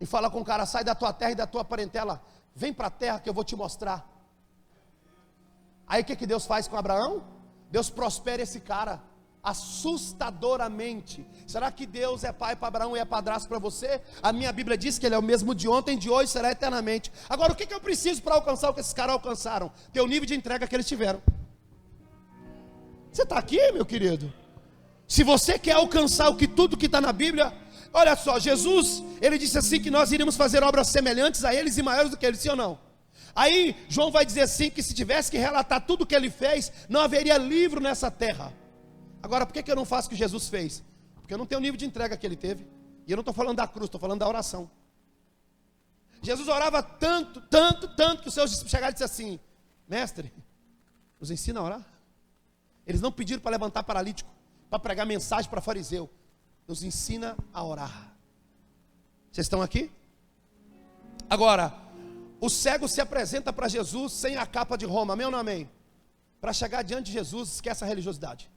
[SPEAKER 1] E fala com o cara, sai da tua terra e da tua parentela, vem para a terra que eu vou te mostrar. Aí o que Deus faz com Abraão? Deus prospera esse cara assustadoramente. Será que Deus é pai para Abraão e é padrasto para você? A minha Bíblia diz que ele é o mesmo de ontem, de hoje, será eternamente. Agora o que eu preciso para alcançar o que esses caras alcançaram? Ter o nível de entrega que eles tiveram. Você está aqui, meu querido? Se você quer alcançar tudo que está na Bíblia, olha só, Jesus, ele disse assim que nós iríamos fazer obras semelhantes a eles e maiores do que eles, sim ou não? Aí João vai dizer assim, que se tivesse que relatar tudo o que ele fez, não haveria livro nessa terra. Agora, por que eu não faço o que Jesus fez? Porque eu não tenho o nível de entrega que ele teve. E eu não estou falando da cruz, estou falando da oração. Jesus orava tanto, que os seus discípulos chegaram e disseram assim, mestre, nos ensina a orar. Eles não pediram para levantar paralítico, para pregar mensagem para fariseu. Nos ensina a orar. Vocês estão aqui? Agora, o cego se apresenta para Jesus sem a capa de Roma, amém ou não amém? Para chegar diante de Jesus, esquece a religiosidade.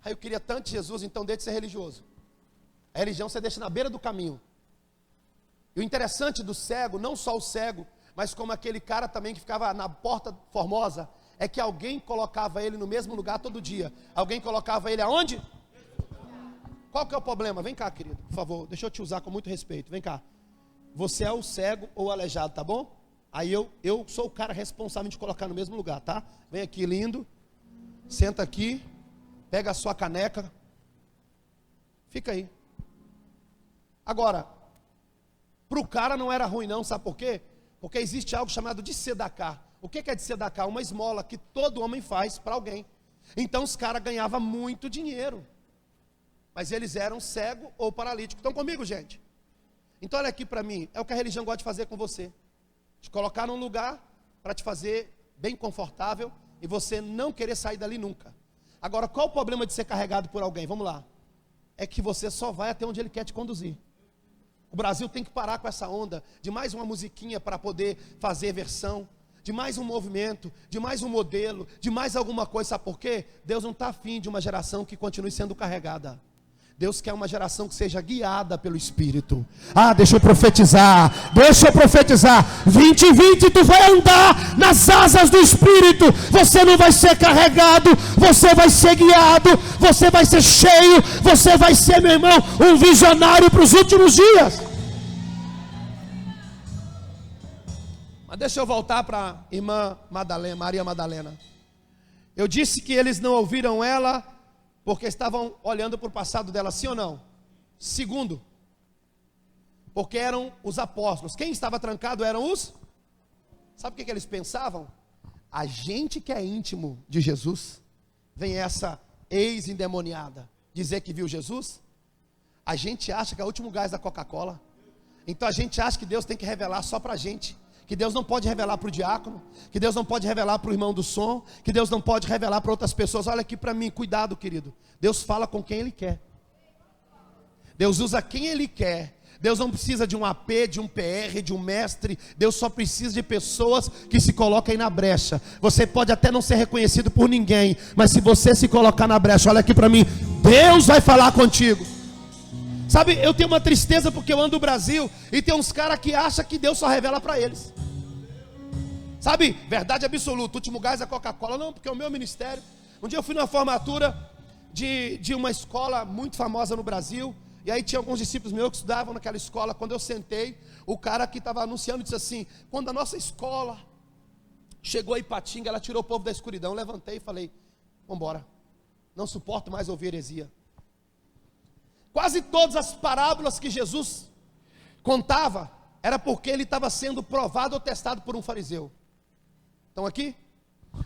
[SPEAKER 1] Aí eu queria tanto Jesus, então deixe de ser religioso. A religião você deixa na beira do caminho. E o interessante do cego, não só o cego, mas como aquele cara também que ficava na porta formosa, é que alguém colocava ele no mesmo lugar todo dia. Alguém colocava ele aonde? Qual que é o problema? Vem cá, querido, por favor, deixa eu te usar com muito respeito, vem cá. Você é o cego ou o aleijado, tá bom? Aí eu sou o cara responsável de colocar no mesmo lugar, tá? Vem aqui, lindo, senta aqui. Pega a sua caneca. Fica aí. Agora, para o cara não era ruim não, sabe por quê? Porque existe algo chamado de tzedakah. O que é de tzedakah? Uma esmola que todo homem faz para alguém. Então os caras ganhavam muito dinheiro. Mas eles eram cego ou paralítico. Estão comigo, gente? Então olha aqui para mim. É o que a religião gosta de fazer com você. Te colocar num lugar para te fazer bem confortável e você não querer sair dali nunca. Agora, qual o problema de ser carregado por alguém? Vamos lá. É que você só vai até onde ele quer te conduzir. O Brasil tem que parar com essa onda de mais uma musiquinha para poder fazer versão, de mais um movimento, de mais um modelo, de mais alguma coisa. Sabe por quê? Deus não está afim de uma geração que continue sendo carregada. Deus quer uma geração que seja guiada pelo Espírito. Deixa eu profetizar. 2020 tu vai andar nas asas do Espírito. Você não vai ser carregado, você vai ser guiado, você vai ser cheio, você vai ser, meu irmão, um visionário para os últimos dias. Mas deixa eu voltar para a irmã Madalena, Maria Madalena. Eu disse que eles não ouviram ela porque estavam olhando para o passado dela, sim ou não? Segundo, porque eram os apóstolos. Quem estava trancado eram os... Sabe o que eles pensavam? A gente que é íntimo de Jesus, vem essa ex-endemoniada dizer que viu Jesus, a gente acha que é o último gás da Coca-Cola. Então a gente acha que Deus tem que revelar só para a gente. Que Deus não pode revelar para o diácono, que Deus não pode revelar para o irmão do som, que Deus não pode revelar para outras pessoas. Olha aqui para mim, cuidado, querido. Deus fala com quem Ele quer. Deus usa quem Ele quer. Deus não precisa de um AP, de um PR, de um mestre. Deus só precisa de pessoas que se coloquem na brecha. Você pode até não ser reconhecido por ninguém, mas se você se colocar na brecha, olha aqui para mim, Deus vai falar contigo. Sabe, eu tenho uma tristeza porque eu ando no Brasil e tem uns caras que acham que Deus só revela para eles. Sabe, verdade absoluta, o último gás é Coca-Cola. Não, porque é o meu ministério. Um dia eu fui numa formatura de uma escola muito famosa no Brasil. E aí tinha alguns discípulos meus que estudavam naquela escola. Quando eu sentei, o cara que estava anunciando disse assim: quando a nossa escola chegou a Ipatinga, ela tirou o povo da escuridão. Eu levantei e falei: vamos embora, não suporto mais ouvir heresia. Quase todas as parábolas que Jesus contava era porque ele estava sendo provado ou testado por um fariseu. Estão aqui?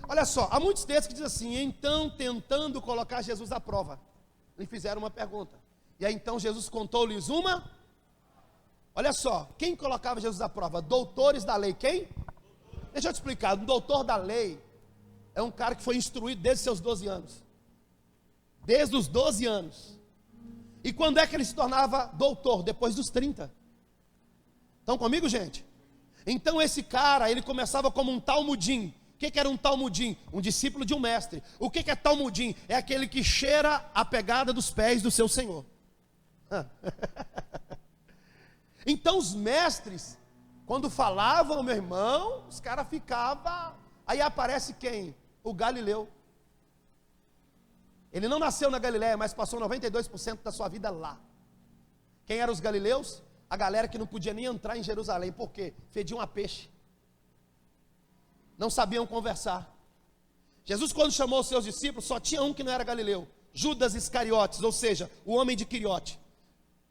[SPEAKER 1] Olha só, há muitos textos que dizem assim: então, tentando colocar Jesus à prova, lhe fizeram uma pergunta. E aí então Jesus contou-lhes uma. Olha só, quem colocava Jesus à prova? Doutores da lei. Quem? Deixa eu te explicar. Um doutor da lei é um cara que foi instruído desde seus 12 anos. Desde os 12 anos. E quando é que ele se tornava doutor? Depois dos 30. Estão comigo, gente? Então esse cara, ele começava como um talmudim. O que era um talmudim? Um discípulo de um mestre. O que é talmudim? É aquele que cheira a pegada dos pés do seu Senhor. Então os mestres, quando falavam, meu irmão, os caras ficavam. Aí aparece quem? O Galileu. Ele não nasceu na Galileia, mas passou 92% da sua vida lá. Quem eram os galileus? A galera que não podia nem entrar em Jerusalém. Por quê? Fediam a peixe. Não sabiam conversar. Jesus, quando chamou os seus discípulos, só tinha um que não era galileu: Judas Iscariotes, ou seja, o homem de Quiriote.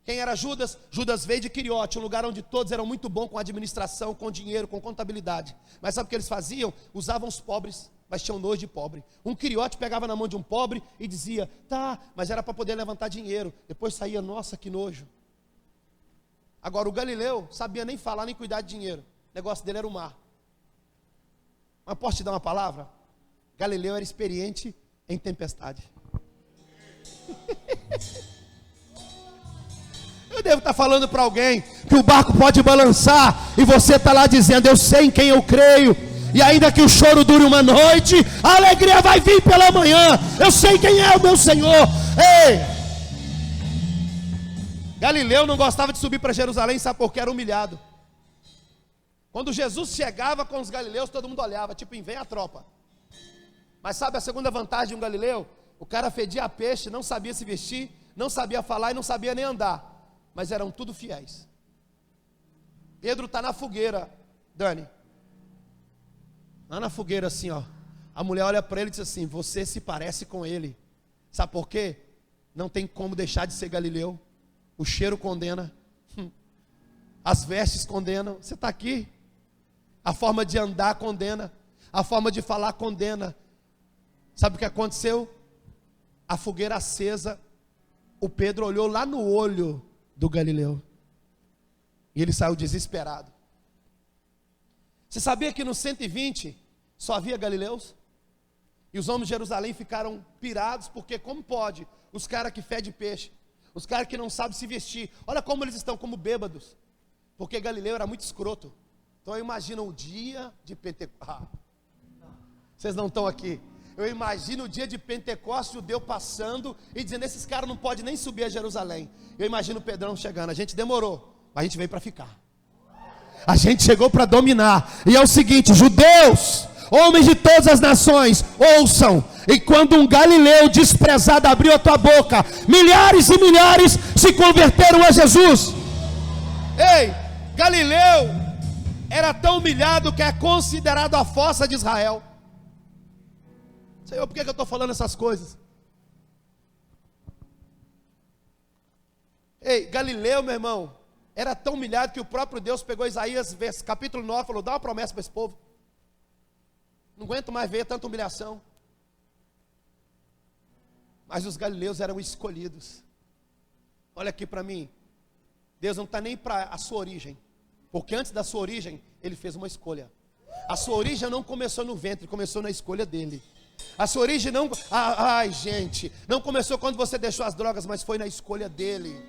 [SPEAKER 1] Quem era Judas? Judas veio de Quiriote, um lugar onde todos eram muito bons com administração, com dinheiro, com contabilidade. Mas sabe o que eles faziam? Usavam os pobres, mas tinham nojo de pobre. Um Quiriote pegava na mão de um pobre e dizia: tá, mas era para poder levantar dinheiro. Depois saía: nossa, que nojo. Agora o Galileu sabia nem falar nem cuidar de dinheiro. O negócio dele era o mar. Mas posso te dar uma palavra? Galileu era experiente em tempestade. Eu devo estar falando para alguém que o barco pode balançar e você está lá dizendo: eu sei em quem eu creio, e ainda que o choro dure uma noite, a alegria vai vir pela manhã. Eu sei quem é o meu Senhor. Ei! Galileu não gostava de subir para Jerusalém, sabe por quê? Era humilhado. Quando Jesus chegava com os galileus, todo mundo olhava, tipo, vem a tropa. Mas sabe a segunda vantagem de um galileu? O cara fedia a peixe, não sabia se vestir, não sabia falar e não sabia nem andar. Mas eram tudo fiéis. Pedro está na fogueira, Dani. Lá na fogueira assim, ó. A mulher olha para ele e diz assim: você se parece com ele. Sabe por quê? Não tem como deixar de ser galileu. O cheiro condena. As vestes condenam. Você está aqui. A forma de andar condena. A forma de falar condena. Sabe o que aconteceu? A fogueira acesa. O Pedro olhou lá no olho do Galileu. E ele saiu desesperado. Você sabia que no 120 só havia galileus? E os homens de Jerusalém ficaram pirados, porque como pode? Os caras que fedem peixe, os caras que não sabem se vestir, olha como eles estão como bêbados, porque Galileu era muito escroto. Então eu imagino o dia de Pentecostes. Vocês não estão aqui. Eu imagino o dia de Pentecostes, o judeu passando e dizendo: esses caras não podem nem subir a Jerusalém. Eu imagino o Pedrão chegando: a gente demorou, mas a gente veio para ficar. A gente chegou para dominar. E é o seguinte: judeus, homens de todas as nações, ouçam. E quando um galileu desprezado abriu a tua boca, milhares e milhares se converteram a Jesus. Ei, Galileu era tão humilhado que é considerado a fossa de Israel. Senhor, por que eu estou falando essas coisas? Ei, Galileu, meu irmão, era tão humilhado que o próprio Deus pegou Isaías, capítulo 9, falou: dá uma promessa para esse povo. Não aguento mais ver tanta humilhação. Mas os galileus eram escolhidos. Olha aqui para mim. Deus não está nem para a sua origem, porque antes da sua origem, Ele fez uma escolha. A sua origem não começou no ventre, começou na escolha dEle. A sua origem não... gente, não começou quando você deixou as drogas, mas foi na escolha dEle.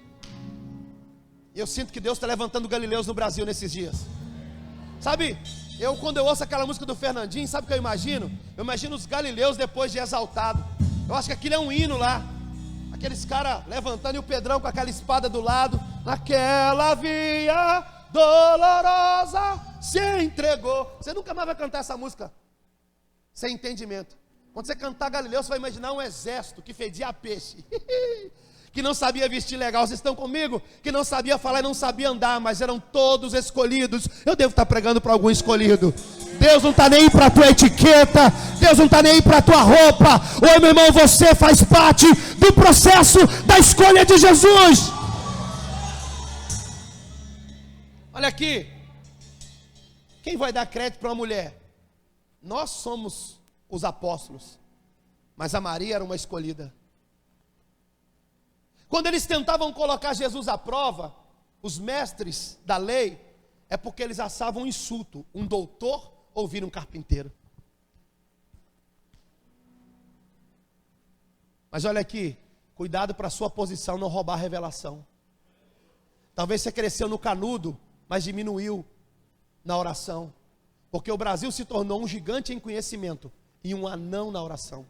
[SPEAKER 1] E eu sinto que Deus está levantando galileus no Brasil nesses dias. Sabe, quando eu ouço aquela música do Fernandinho, sabe o que eu imagino? Eu imagino os galileus depois de exaltado. Eu acho que aquilo é um hino lá. Aqueles caras levantando e o Pedrão com aquela espada do lado. Naquela via dolorosa se entregou. Você nunca mais vai cantar essa música sem entendimento. Quando você cantar Galileu, você vai imaginar um exército que fedia a peixe. Que não sabia vestir legal, vocês estão comigo? Que não sabia falar e não sabia andar, mas eram todos escolhidos. Eu devo estar pregando para algum escolhido. Deus não está nem aí para a tua etiqueta, Deus não está nem aí para a tua roupa. Ô meu irmão, você faz parte do processo da escolha de Jesus. Olha aqui, quem vai dar crédito para uma mulher? Nós somos os apóstolos, mas a Maria era uma escolhida. Quando eles tentavam colocar Jesus à prova, os mestres da lei, é porque eles achavam um insulto, um doutor ouvir um carpinteiro. Mas olha aqui, cuidado para a sua posição não roubar a revelação. Talvez você cresceu no canudo, mas diminuiu na oração, porque o Brasil se tornou um gigante em conhecimento e um anão na oração.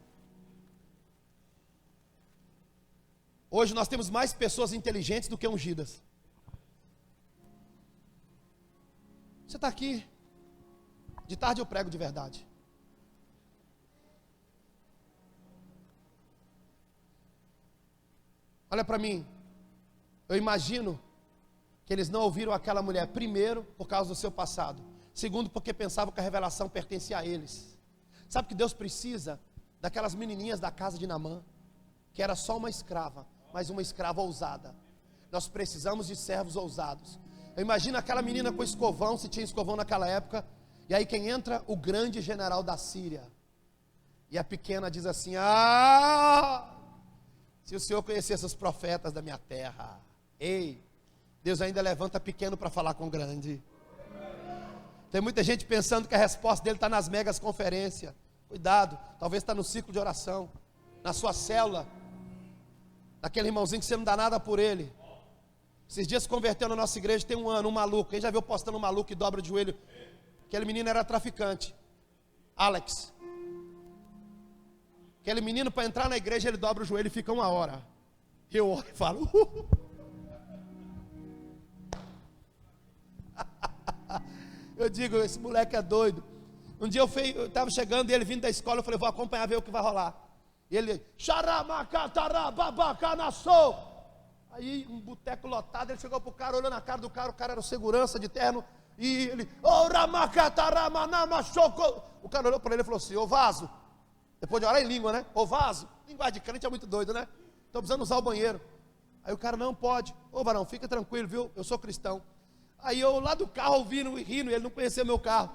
[SPEAKER 1] Hoje nós temos mais pessoas inteligentes do que ungidas. Você está aqui, de tarde eu prego de verdade. Olha para mim, eu imagino que eles não ouviram aquela mulher, primeiro, por causa do seu passado, segundo, porque pensavam que a revelação pertencia a eles. Sabe que Deus precisa daquelas menininhas da casa de Naamã, que era só uma escrava, mas uma escrava ousada. Nós precisamos de servos ousados. Eu imagino aquela menina com escovão, se tinha escovão naquela época, e aí quem entra? O grande general da Síria. E a pequena diz assim: se o Senhor conhecesse os profetas da minha terra. Ei, Deus ainda levanta pequeno para falar com grande. Tem muita gente pensando que a resposta dele está nas megas conferências. Cuidado, talvez está no ciclo de oração, na sua célula, naquele irmãozinho que você não dá nada por ele. Esses dias se converteu na nossa igreja, tem um ano, um maluco. Quem já viu postando um maluco que dobra o joelho? Aquele menino era traficante, Alex. Aquele menino, para entrar na igreja, ele dobra o joelho e fica 1 hora. Eu olho e falo: Eu digo, esse moleque é doido. Um dia eu estava chegando e ele vindo da escola, eu falei: vou acompanhar, ver o que vai rolar. E ele, aí um boteco lotado, ele chegou para o cara, olhou na cara do cara, o cara era o segurança de terno, e ele, o cara olhou para ele e falou assim: ô vaso, depois de orar em língua, né? Ô vaso, linguagem de crente é muito doido, né? Estou precisando usar o banheiro. Aí o cara: não pode. Ô varão, fica tranquilo, viu? Eu sou cristão. Aí eu lá do carro ouvindo e rindo, ele não conhecia meu carro.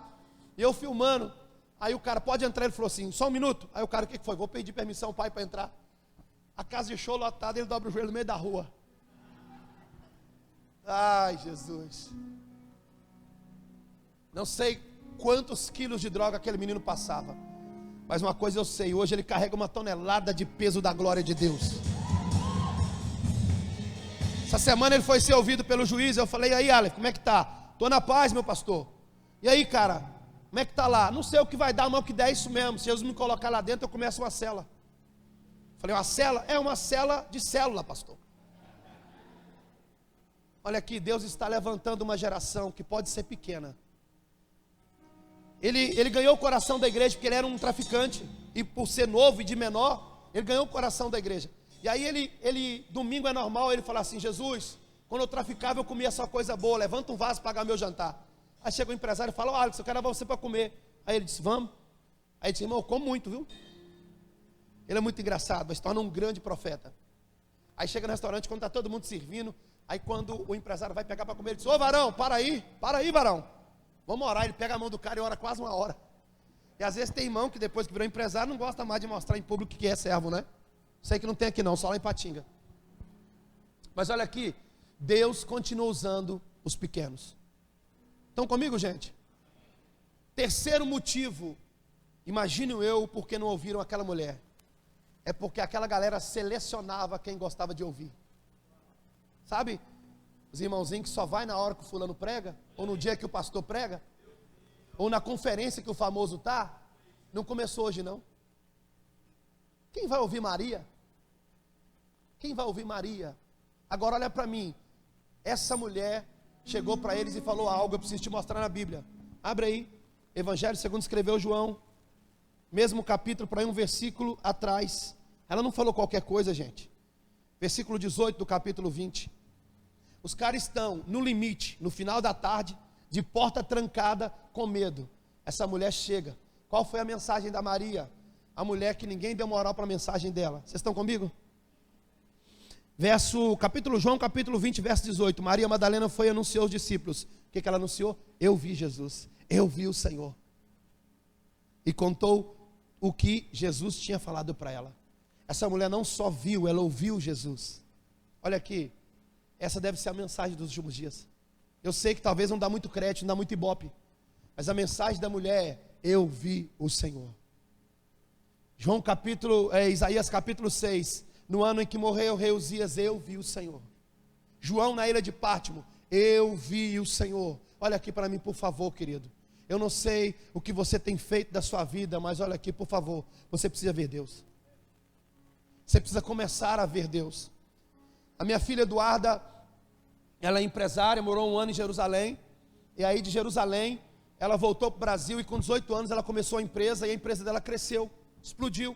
[SPEAKER 1] E eu filmando. Aí o cara: pode entrar? Ele falou assim: só um minuto. Aí o cara: o que foi? Vou pedir permissão ao pai para entrar. A casa de show lotada, ele dobra o joelho no meio da rua. Ai, Jesus. Não sei quantos quilos de droga aquele menino passava, mas uma coisa eu sei: hoje ele carrega 1 tonelada de peso da glória de Deus. Essa semana ele foi ser ouvido pelo juiz. Eu falei: e aí, Aleph, como é que tá? Tô na paz, meu pastor. E aí, cara, como é que tá lá? Não sei o que vai dar, mas o que der é isso mesmo. Se Jesus me colocar lá dentro, eu começo uma cela. Falei: uma cela? É uma cela de célula, pastor. Olha aqui, Deus está levantando uma geração que pode ser pequena. Ele ganhou o coração da igreja porque ele era um traficante, e por ser novo e de menor, ele ganhou o coração da igreja. E aí ele domingo é normal, ele fala assim: Jesus, quando eu traficava eu comia só coisa boa, levanta um vaso para pagar meu jantar. Aí chega o empresário e fala: olha, eu quero levar você para comer. Aí ele disse: vamos. Aí ele disse: irmão, eu como muito, viu? Ele é muito engraçado, mas se torna um grande profeta. Aí chega no restaurante, quando está todo mundo servindo, aí quando o empresário vai pegar para comer, ele diz: ô varão, para aí, varão, vamos orar. Ele pega a mão do cara e ora quase 1 hora. E às vezes tem irmão que depois que virou empresário não gosta mais de mostrar em público que é servo, né? Sei que não tem aqui não, só lá em Patinga. Mas olha aqui, Deus continua usando os pequenos. Estão comigo, gente? Terceiro motivo, imagino eu, porque não ouviram aquela mulher, é porque aquela galera selecionava quem gostava de ouvir. Sabe? Os irmãozinhos que só vai na hora que o fulano prega, ou no dia que o pastor prega, ou na conferência que o famoso está. Não começou hoje não. Quem vai ouvir Maria? Quem vai ouvir Maria? Agora olha para mim. Essa mulher chegou para eles e falou algo, eu preciso te mostrar na Bíblia. Abre aí, Evangelho segundo escreveu João, mesmo capítulo, para aí um versículo atrás. Ela não falou qualquer coisa, gente. Versículo 18 do capítulo 20. Os caras estão no limite, no final da tarde, de porta trancada, com medo. Essa mulher chega. Qual foi a mensagem da Maria? A mulher que ninguém deu moral para a mensagem dela. Vocês estão comigo? João capítulo 20, verso 18. Maria Madalena foi e anunciou aos discípulos. O que ela anunciou? Eu vi Jesus, eu vi o Senhor. E contou o que Jesus tinha falado para ela. Essa mulher não só viu, ela ouviu Jesus. Olha aqui, essa deve ser a mensagem dos últimos dias. Eu sei que talvez não dá muito crédito, não dá muito ibope, mas a mensagem da mulher é: eu vi o Senhor. Isaías capítulo 6, no ano em que morreu o rei Uzias, eu vi o Senhor. João na ilha de Pátimo, eu vi o Senhor. Olha aqui para mim, por favor, querido. Eu não sei o que você tem feito da sua vida, mas olha aqui, por favor, você precisa ver Deus. Você precisa começar a ver Deus. A minha filha Eduarda, ela é empresária, morou um ano em Jerusalém, e aí de Jerusalém, ela voltou para o Brasil, e com 18 anos ela começou a empresa, e a empresa dela cresceu, explodiu.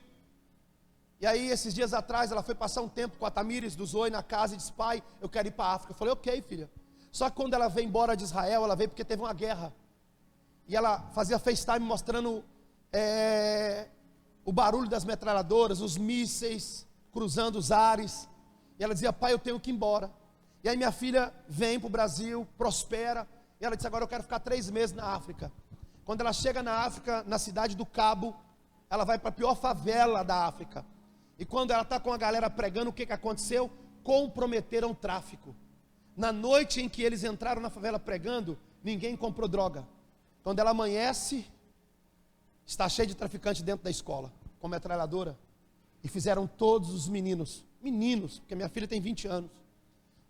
[SPEAKER 1] E aí esses dias atrás, ela foi passar um tempo com a Tamires do Zoe na casa, e disse: pai, eu quero ir para a África. Eu falei: ok, filha. Só que quando ela veio embora de Israel, ela veio porque teve uma guerra, e ela fazia FaceTime mostrando o barulho das metralhadoras, os mísseis cruzando os ares, e ela dizia: pai, eu tenho que ir embora. E aí minha filha vem para o Brasil, prospera, e ela disse: agora eu quero ficar 3 meses na África. Quando ela chega na África, na cidade do Cabo, ela vai para a pior favela da África, e quando ela está com a galera pregando, o que aconteceu? Comprometeram o tráfico. Na noite em que eles entraram na favela pregando, ninguém comprou droga. Quando ela amanhece, está cheio de traficante dentro da escola, com metralhadora, e fizeram todos os meninos, porque minha filha tem 20 anos,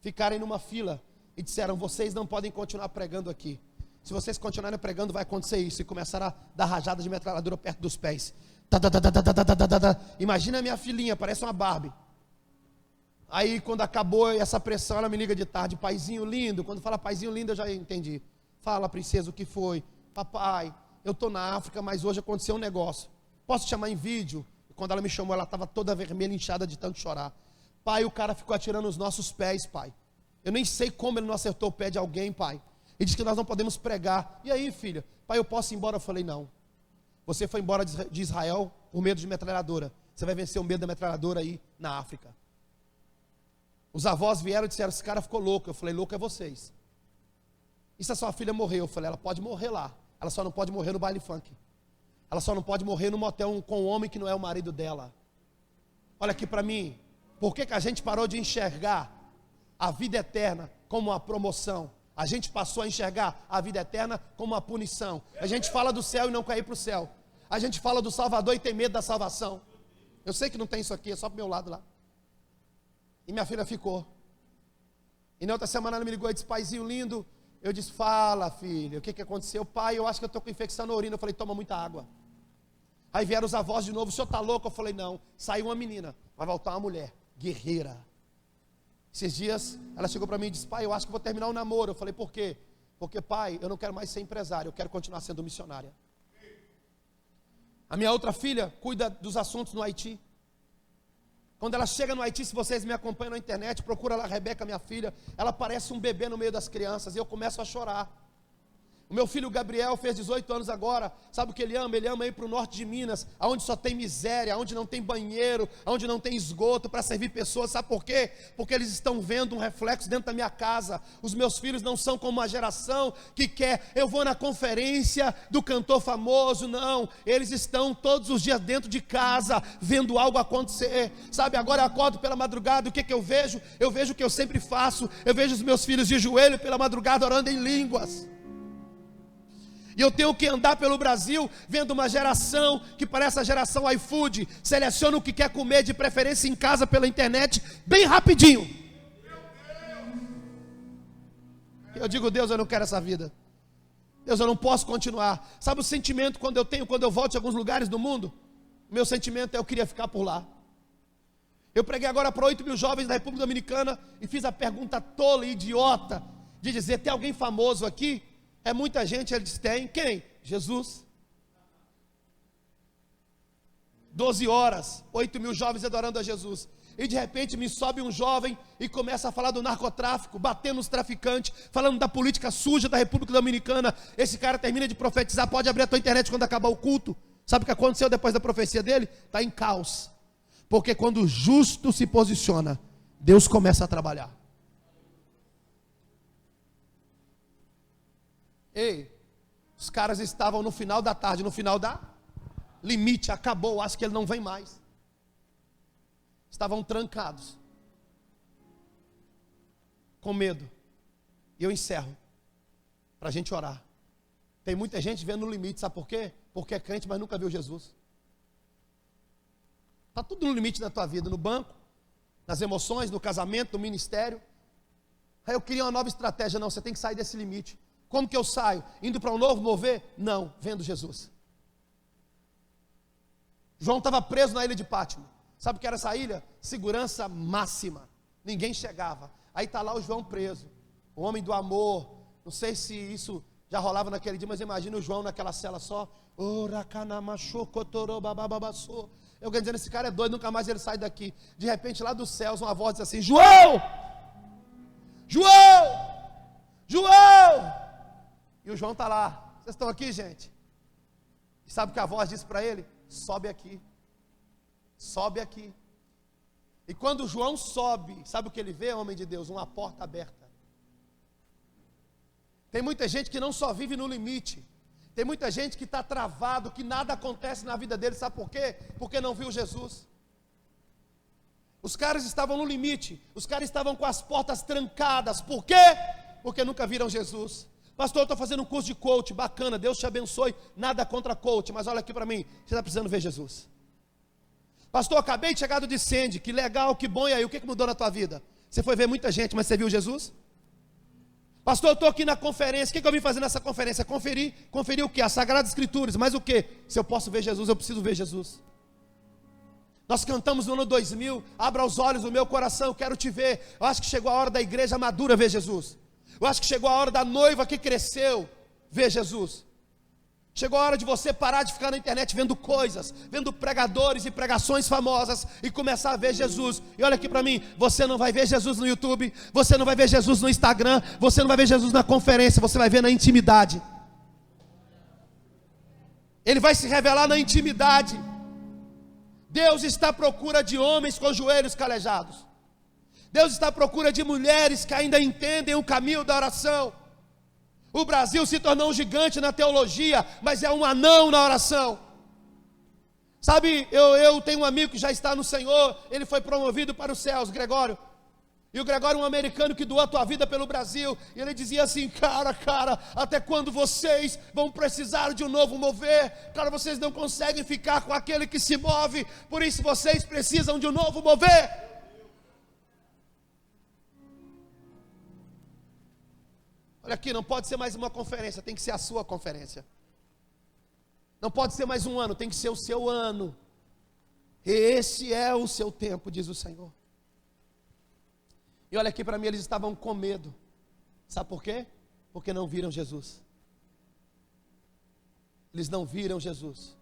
[SPEAKER 1] ficarem numa fila, e disseram: vocês não podem continuar pregando aqui. Se vocês continuarem pregando, vai acontecer isso. E começaram a dar rajada de metralhadora perto dos pés. Imagina a minha filhinha, parece uma Barbie. Aí quando acabou essa pressão, ela me liga de tarde: paizinho lindo. Quando fala paizinho lindo, eu já entendi. Fala, princesa, o que foi? Papai, eu estou na África, mas hoje aconteceu um negócio. Posso te chamar em vídeo? E quando ela me chamou, ela estava toda vermelha, inchada de tanto chorar. Pai, o cara ficou atirando nos nossos pés, pai. Eu nem sei como ele não acertou o pé de alguém, pai. Ele disse que nós não podemos pregar. E aí, filha? Pai, eu posso ir embora? Eu falei: não. Você foi embora de Israel por medo de metralhadora. Você vai vencer o medo da metralhadora aí na África. Os avós vieram e disseram: esse cara ficou louco. Eu falei: louco é vocês. E se a sua filha morreu? Eu falei: ela pode morrer lá. Ela só não pode morrer no baile funk. Ela só não pode morrer no motel com um homem que não é o marido dela. Olha aqui para mim. Por que a gente parou de enxergar a vida eterna como uma promoção? A gente passou a enxergar a vida eterna como uma punição. A gente fala do céu e não quer ir para o céu. A gente fala do Salvador e tem medo da salvação. Eu sei que não tem isso aqui, é só para o meu lado lá. E minha filha ficou. E na outra semana ela me ligou e disse: paizinho lindo. Eu disse: fala, filha, o que aconteceu? Pai, eu acho que eu estou com infecção na urina. Eu falei: toma muita água. Aí vieram os avós de novo: o senhor está louco? Eu falei: não, saiu uma menina, vai voltar uma mulher, guerreira. Esses dias ela chegou para mim e disse: pai, eu acho que vou terminar o namoro. Eu falei: por quê? Porque, pai, eu não quero mais ser empresário, eu quero continuar sendo missionária. A minha outra filha cuida dos assuntos no Haiti. Quando ela chega no Haiti, se vocês me acompanham na internet, procura lá a Rebeca, minha filha, ela parece um bebê no meio das crianças, e eu começo a chorar. O meu filho Gabriel fez 18 anos agora. Sabe o que ele ama? Ele ama ir para o norte de Minas, onde só tem miséria, onde não tem banheiro, onde não tem esgoto para servir pessoas. Sabe por quê? Porque eles estão vendo um reflexo dentro da minha casa. Os meus filhos não são como uma geração que quer: eu vou na conferência do cantor famoso. Não, eles estão todos os dias dentro de casa, vendo algo acontecer. Sabe, agora eu acordo pela madrugada, o que eu vejo? Eu vejo o que eu sempre faço. Eu vejo os meus filhos de joelho pela madrugada orando em línguas. E eu tenho que andar pelo Brasil vendo uma geração que parece a geração iFood, seleciona o que quer comer, de preferência em casa pela internet, bem rapidinho. Eu digo, Deus, eu não quero essa vida. Deus, eu não posso continuar. Sabe o sentimento quando eu volto de alguns lugares do mundo? Meu sentimento é eu queria ficar por lá. Eu preguei agora para 8 mil jovens da República Dominicana e fiz a pergunta tola e idiota de dizer, tem alguém famoso aqui? É muita gente, eles têm. Quem? Jesus. 12 horas, 8 mil jovens adorando a Jesus. E de repente me sobe um jovem e começa a falar do narcotráfico, batendo nos traficantes, falando da política suja da República Dominicana. Esse cara termina de profetizar, pode abrir a tua internet quando acabar o culto. Sabe o que aconteceu depois da profecia dele? Está em caos. Porque quando o justo se posiciona, Deus começa a trabalhar. Ei, os caras estavam no final da tarde, no final da limite, acabou, acho que ele não vem mais. Estavam trancados, com medo. E eu encerro, para a gente orar. Tem muita gente vendo no limite, sabe por quê? Porque é crente, mas nunca viu Jesus. Está tudo no limite na tua vida, no banco, nas emoções, no casamento, no ministério. Aí eu queria uma nova estratégia. Não, você tem que sair desse limite. Como que eu saio? Indo para um novo mover? Não, vendo Jesus. João estava preso na ilha de Pátimo. Sabe o que era essa ilha? Segurança máxima. Ninguém chegava. Aí está lá o João preso. O homem do amor. Não sei se isso já rolava naquele dia, mas imagina o João naquela cela só. Eu quero dizer, esse cara é doido, nunca mais ele sai daqui. De repente lá dos céus uma voz diz assim, João! João! João! E o João está lá. Vocês estão aqui, gente? E sabe o que a voz disse para ele? Sobe aqui. Sobe aqui. E quando o João sobe, sabe o que ele vê, homem de Deus? Uma porta aberta. Tem muita gente que não só vive no limite. Tem muita gente que está travado, que nada acontece na vida dele, sabe por quê? Porque não viu Jesus. Os caras estavam no limite, os caras estavam com as portas trancadas, por quê? Porque nunca viram Jesus. Pastor, eu estou fazendo um curso de coach, bacana, Deus te abençoe, nada contra coach, mas olha aqui para mim, você está precisando ver Jesus. Pastor, acabei de chegar do Descende, que legal, que bom, e aí, o que mudou na tua vida? Você foi ver muita gente, mas você viu Jesus? Pastor, eu estou aqui na conferência, o que eu vim fazer nessa conferência? Conferir o que? As Sagradas Escrituras, mas o que? Se eu posso ver Jesus, eu preciso ver Jesus. Nós cantamos no ano 2000, abra os olhos do meu coração, eu quero te ver. Eu acho que chegou a hora da igreja madura ver Jesus. Eu acho que chegou a hora da noiva que cresceu ver Jesus. Chegou a hora de você parar de ficar na internet vendo coisas, vendo pregadores e pregações famosas e começar a ver Jesus. E olha aqui para mim, você não vai ver Jesus no YouTube, você não vai ver Jesus no Instagram, você não vai ver Jesus na conferência, você vai ver na intimidade. Ele vai se revelar na intimidade. Deus está à procura de homens com joelhos calejados. Deus está à procura de mulheres que ainda entendem o caminho da oração. O Brasil se tornou um gigante na teologia, mas é um anão na oração. Sabe, eu tenho um amigo que já está no Senhor, ele foi promovido para os céus, Gregório. E o Gregório é um americano que doou a tua vida pelo Brasil. E ele dizia assim, cara, até quando vocês vão precisar de um novo mover? Cara, vocês não conseguem ficar com aquele que se move, por isso vocês precisam de um novo mover. Olha aqui, não pode ser mais uma conferência, tem que ser a sua conferência. Não pode ser mais um ano, tem que ser o seu ano. Esse é o seu tempo, diz o Senhor. E olha aqui para mim, eles estavam com medo. Sabe por quê? Porque não viram Jesus. Eles não viram Jesus.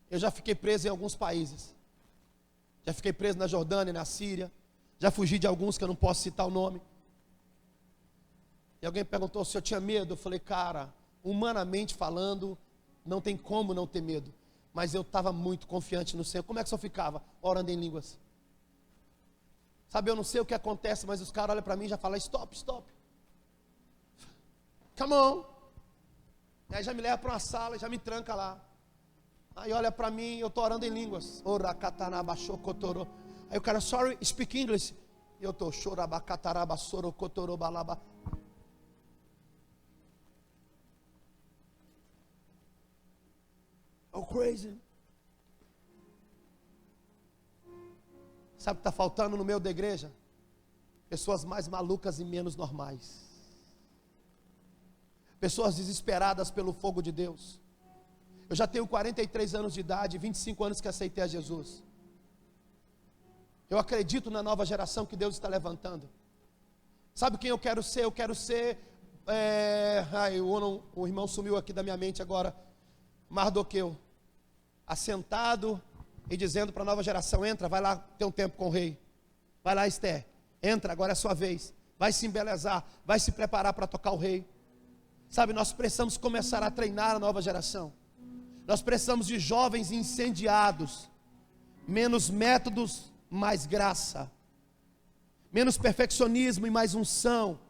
[SPEAKER 1] Eu já fiquei preso em alguns países. Já fiquei preso na Jordânia, na Síria. Já fugi de alguns que eu não posso citar o nome. E alguém perguntou se eu tinha medo. Eu falei, cara, humanamente falando, não tem como não ter medo. Mas eu estava muito confiante no Senhor. Como é que eu ficava? Orando em línguas. Sabe, eu não sei o que acontece, mas os caras olham para mim e já falam, stop. Come on. E aí já me leva para uma sala e já me tranca lá. Aí olha para mim, eu estou orando em línguas. Aí o cara, sorry, speak English. E eu estou, chorabacataraba, sorocotorobalaba. Oh, crazy. Sabe o que está faltando no meio da igreja? Pessoas mais malucas e menos normais. Pessoas desesperadas pelo fogo de Deus. Eu já tenho 43 anos de idade, 25 anos que aceitei a Jesus. Eu acredito na nova geração que Deus está levantando. Sabe quem eu quero ser? Eu quero ser... o irmão sumiu aqui da minha mente agora. Mardoqueu. Assentado e dizendo para a nova geração: entra, vai lá ter um tempo com o rei. Vai lá, Esther. Entra, agora é a sua vez. Vai se embelezar, vai se preparar para tocar o rei. Sabe, nós precisamos começar a treinar a nova geração. Nós precisamos de jovens incendiados. Menos métodos, mais graça. Menos perfeccionismo e mais unção.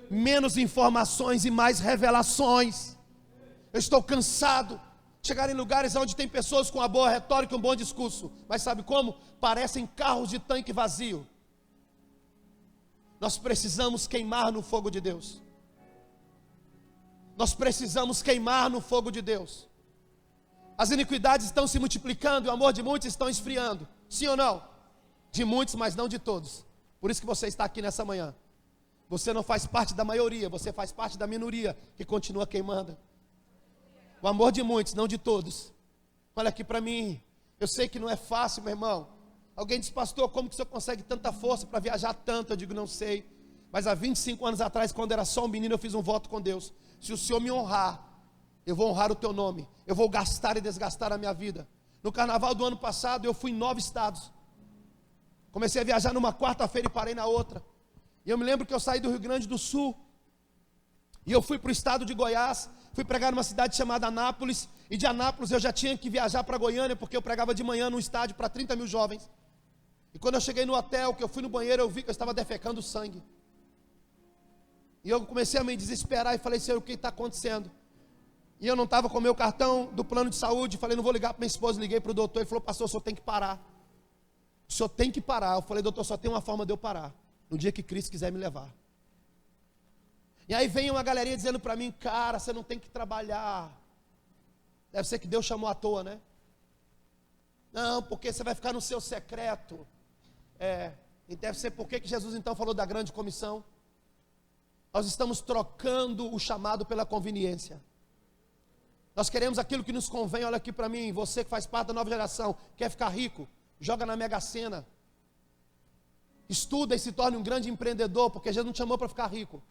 [SPEAKER 1] Menos informações e mais revelações. Eu estou cansado de chegar em lugares onde tem pessoas com uma boa retórica e um bom discurso. Mas sabe como? Parecem carros de tanque vazio. Nós precisamos queimar no fogo de Deus. Nós precisamos queimar no fogo de Deus. As iniquidades estão se multiplicando e o amor de muitos estão esfriando. Sim ou não? De muitos, mas não de todos. Por isso que você está aqui nessa manhã. Você não faz parte da maioria, você faz parte da minoria que continua queimando. O amor de muitos, não de todos. Olha aqui para mim. Eu sei que não é fácil, meu irmão. Alguém diz: pastor, como que o senhor consegue tanta força para viajar tanto? Eu digo: não sei. Mas há 25 anos atrás, quando era só um menino, eu fiz um voto com Deus. Se o Senhor me honrar, eu vou honrar o teu nome. Eu vou gastar e desgastar a minha vida. No carnaval do ano passado, eu fui em 9 estados. Comecei a viajar numa quarta-feira e parei na outra. E eu me lembro que eu saí do Rio Grande do Sul. E eu fui para o estado de Goiás. Fui pregar numa cidade chamada Anápolis. E de Anápolis eu já tinha que viajar para Goiânia, porque eu pregava de manhã num estádio para 30 mil jovens. E quando eu cheguei no hotel, que eu fui no banheiro, eu vi que eu estava defecando sangue. E eu comecei a me desesperar e falei: Senhor, o que está acontecendo? E eu não estava com o meu cartão do plano de saúde. Falei: não vou ligar para minha esposa. Liguei para o doutor e falou: pastor, o senhor tem que parar. O senhor tem que parar. Eu falei: doutor, só tem uma forma de eu parar: no dia que Cristo quiser me levar. E aí vem uma galerinha dizendo para mim: cara, você não tem que trabalhar. Deve ser que Deus chamou à toa, né? Não, porque você vai ficar no seu secreto. E deve ser porque que Jesus então falou da grande comissão. Nós estamos trocando o chamado pela conveniência. Nós queremos aquilo que nos convém. Olha aqui para mim, você que faz parte da nova geração, quer ficar rico, joga na Mega Sena. Estuda e se torne um grande empreendedor, porque Jesus não te chamou para ficar rico.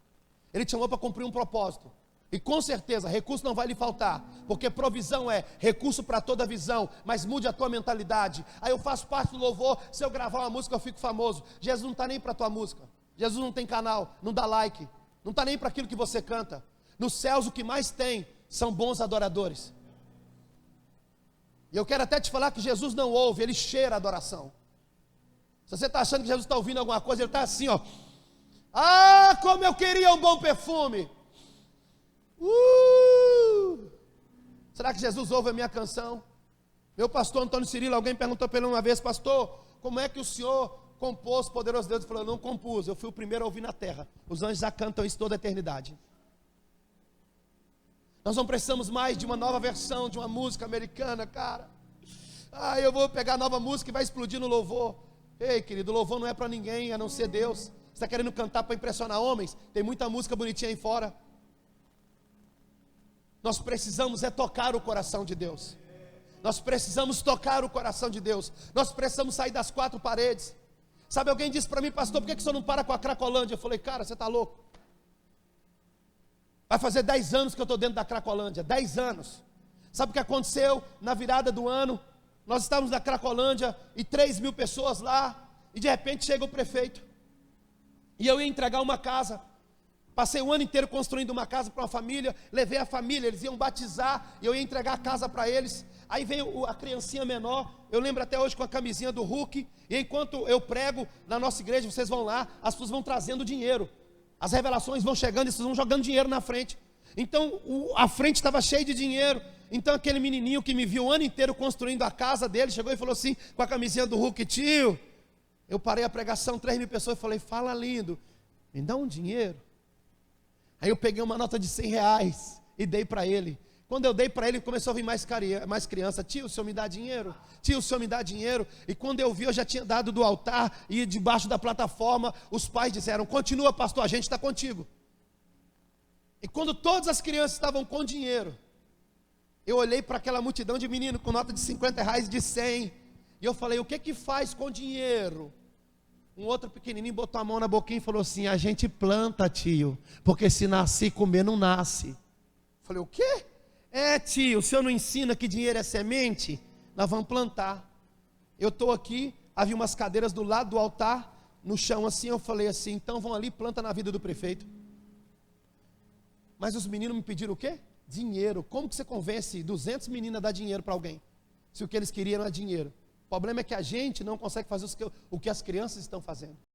[SPEAKER 1] Ele te chamou para cumprir um propósito. E com certeza, recurso não vai lhe faltar, porque provisão é recurso para toda visão. Mas mude a tua mentalidade. Aí eu faço parte do louvor, se eu gravar uma música eu fico famoso. Jesus não está nem para a tua música. Jesus não tem canal, não dá like. Não está nem para aquilo que você canta. Nos céus o que mais tem são bons adoradores. E eu quero até te falar que Jesus não ouve, Ele cheira a adoração. Se você está achando que Jesus está ouvindo alguma coisa, Ele está assim, ó: ah, como eu queria um bom perfume. Será que Jesus ouve a minha canção? Meu pastor Antônio Cirilo, alguém perguntou para ele uma vez: pastor, como é que o senhor compôs Poderoso Deus? Ele falou: eu não compus, eu fui o primeiro a ouvir na terra. Os anjos já cantam isso toda a eternidade. Nós não precisamos mais de uma nova versão de uma música americana, cara. Eu vou pegar a nova música e vai explodir no louvor. Ei, querido, o louvor não é para ninguém a não ser Deus. Você está querendo cantar para impressionar homens? Tem muita música bonitinha aí fora. Nós precisamos tocar o coração de Deus. Nós precisamos tocar o coração de Deus. Nós precisamos sair das 4 paredes. Sabe, alguém disse para mim: pastor, por que o senhor não para com a Cracolândia? Eu falei: cara, você está louco? Vai fazer 10 anos que eu estou dentro da Cracolândia. 10 anos. Sabe o que aconteceu na virada do ano? Nós estávamos na Cracolândia e 3 mil pessoas lá. E de repente chega o prefeito. E eu ia entregar uma casa. Passei o ano inteiro construindo uma casa para uma família. Levei a família, eles iam batizar. E eu ia entregar a casa para eles. Aí veio a criancinha menor. Eu lembro até hoje com a camisinha do Hulk. E enquanto eu prego na nossa igreja, vocês vão lá, as pessoas vão trazendo dinheiro. As revelações vão chegando e vocês vão jogando dinheiro na frente. Então a frente estava cheia de dinheiro. Então aquele menininho que me viu o ano inteiro construindo a casa dele, chegou e falou assim, com a camisinha do Hulk: tio, eu parei a pregação, 3 mil pessoas, eu falei: fala lindo, me dá um dinheiro. Aí eu peguei uma nota de R$100 e dei para ele. Quando eu dei para ele, começou a vir mais criança. Tio, o senhor me dá dinheiro? Tio, o senhor me dá dinheiro? E quando eu vi, eu já tinha dado do altar, e debaixo da plataforma, os pais disseram, continua pastor, a gente está contigo. E quando todas as crianças estavam com dinheiro, eu olhei para aquela multidão de meninos com nota de 50 reais, de 100, e eu falei, o que faz com dinheiro? Um outro pequenininho botou a mão na boquinha e falou assim, a gente planta, tio, porque se nascer comer não nasce. Eu falei, o quê? Tio, o senhor não ensina que dinheiro é semente? Nós vamos plantar. Eu estou aqui, havia umas cadeiras do lado do altar, no chão assim, eu falei assim, então vão ali, planta na vida do prefeito. Mas os meninos me pediram o quê? Dinheiro. Como que você convence 200 meninas a dar dinheiro para alguém? Se o que eles queriam era dinheiro. O problema é que a gente não consegue fazer o que as crianças estão fazendo.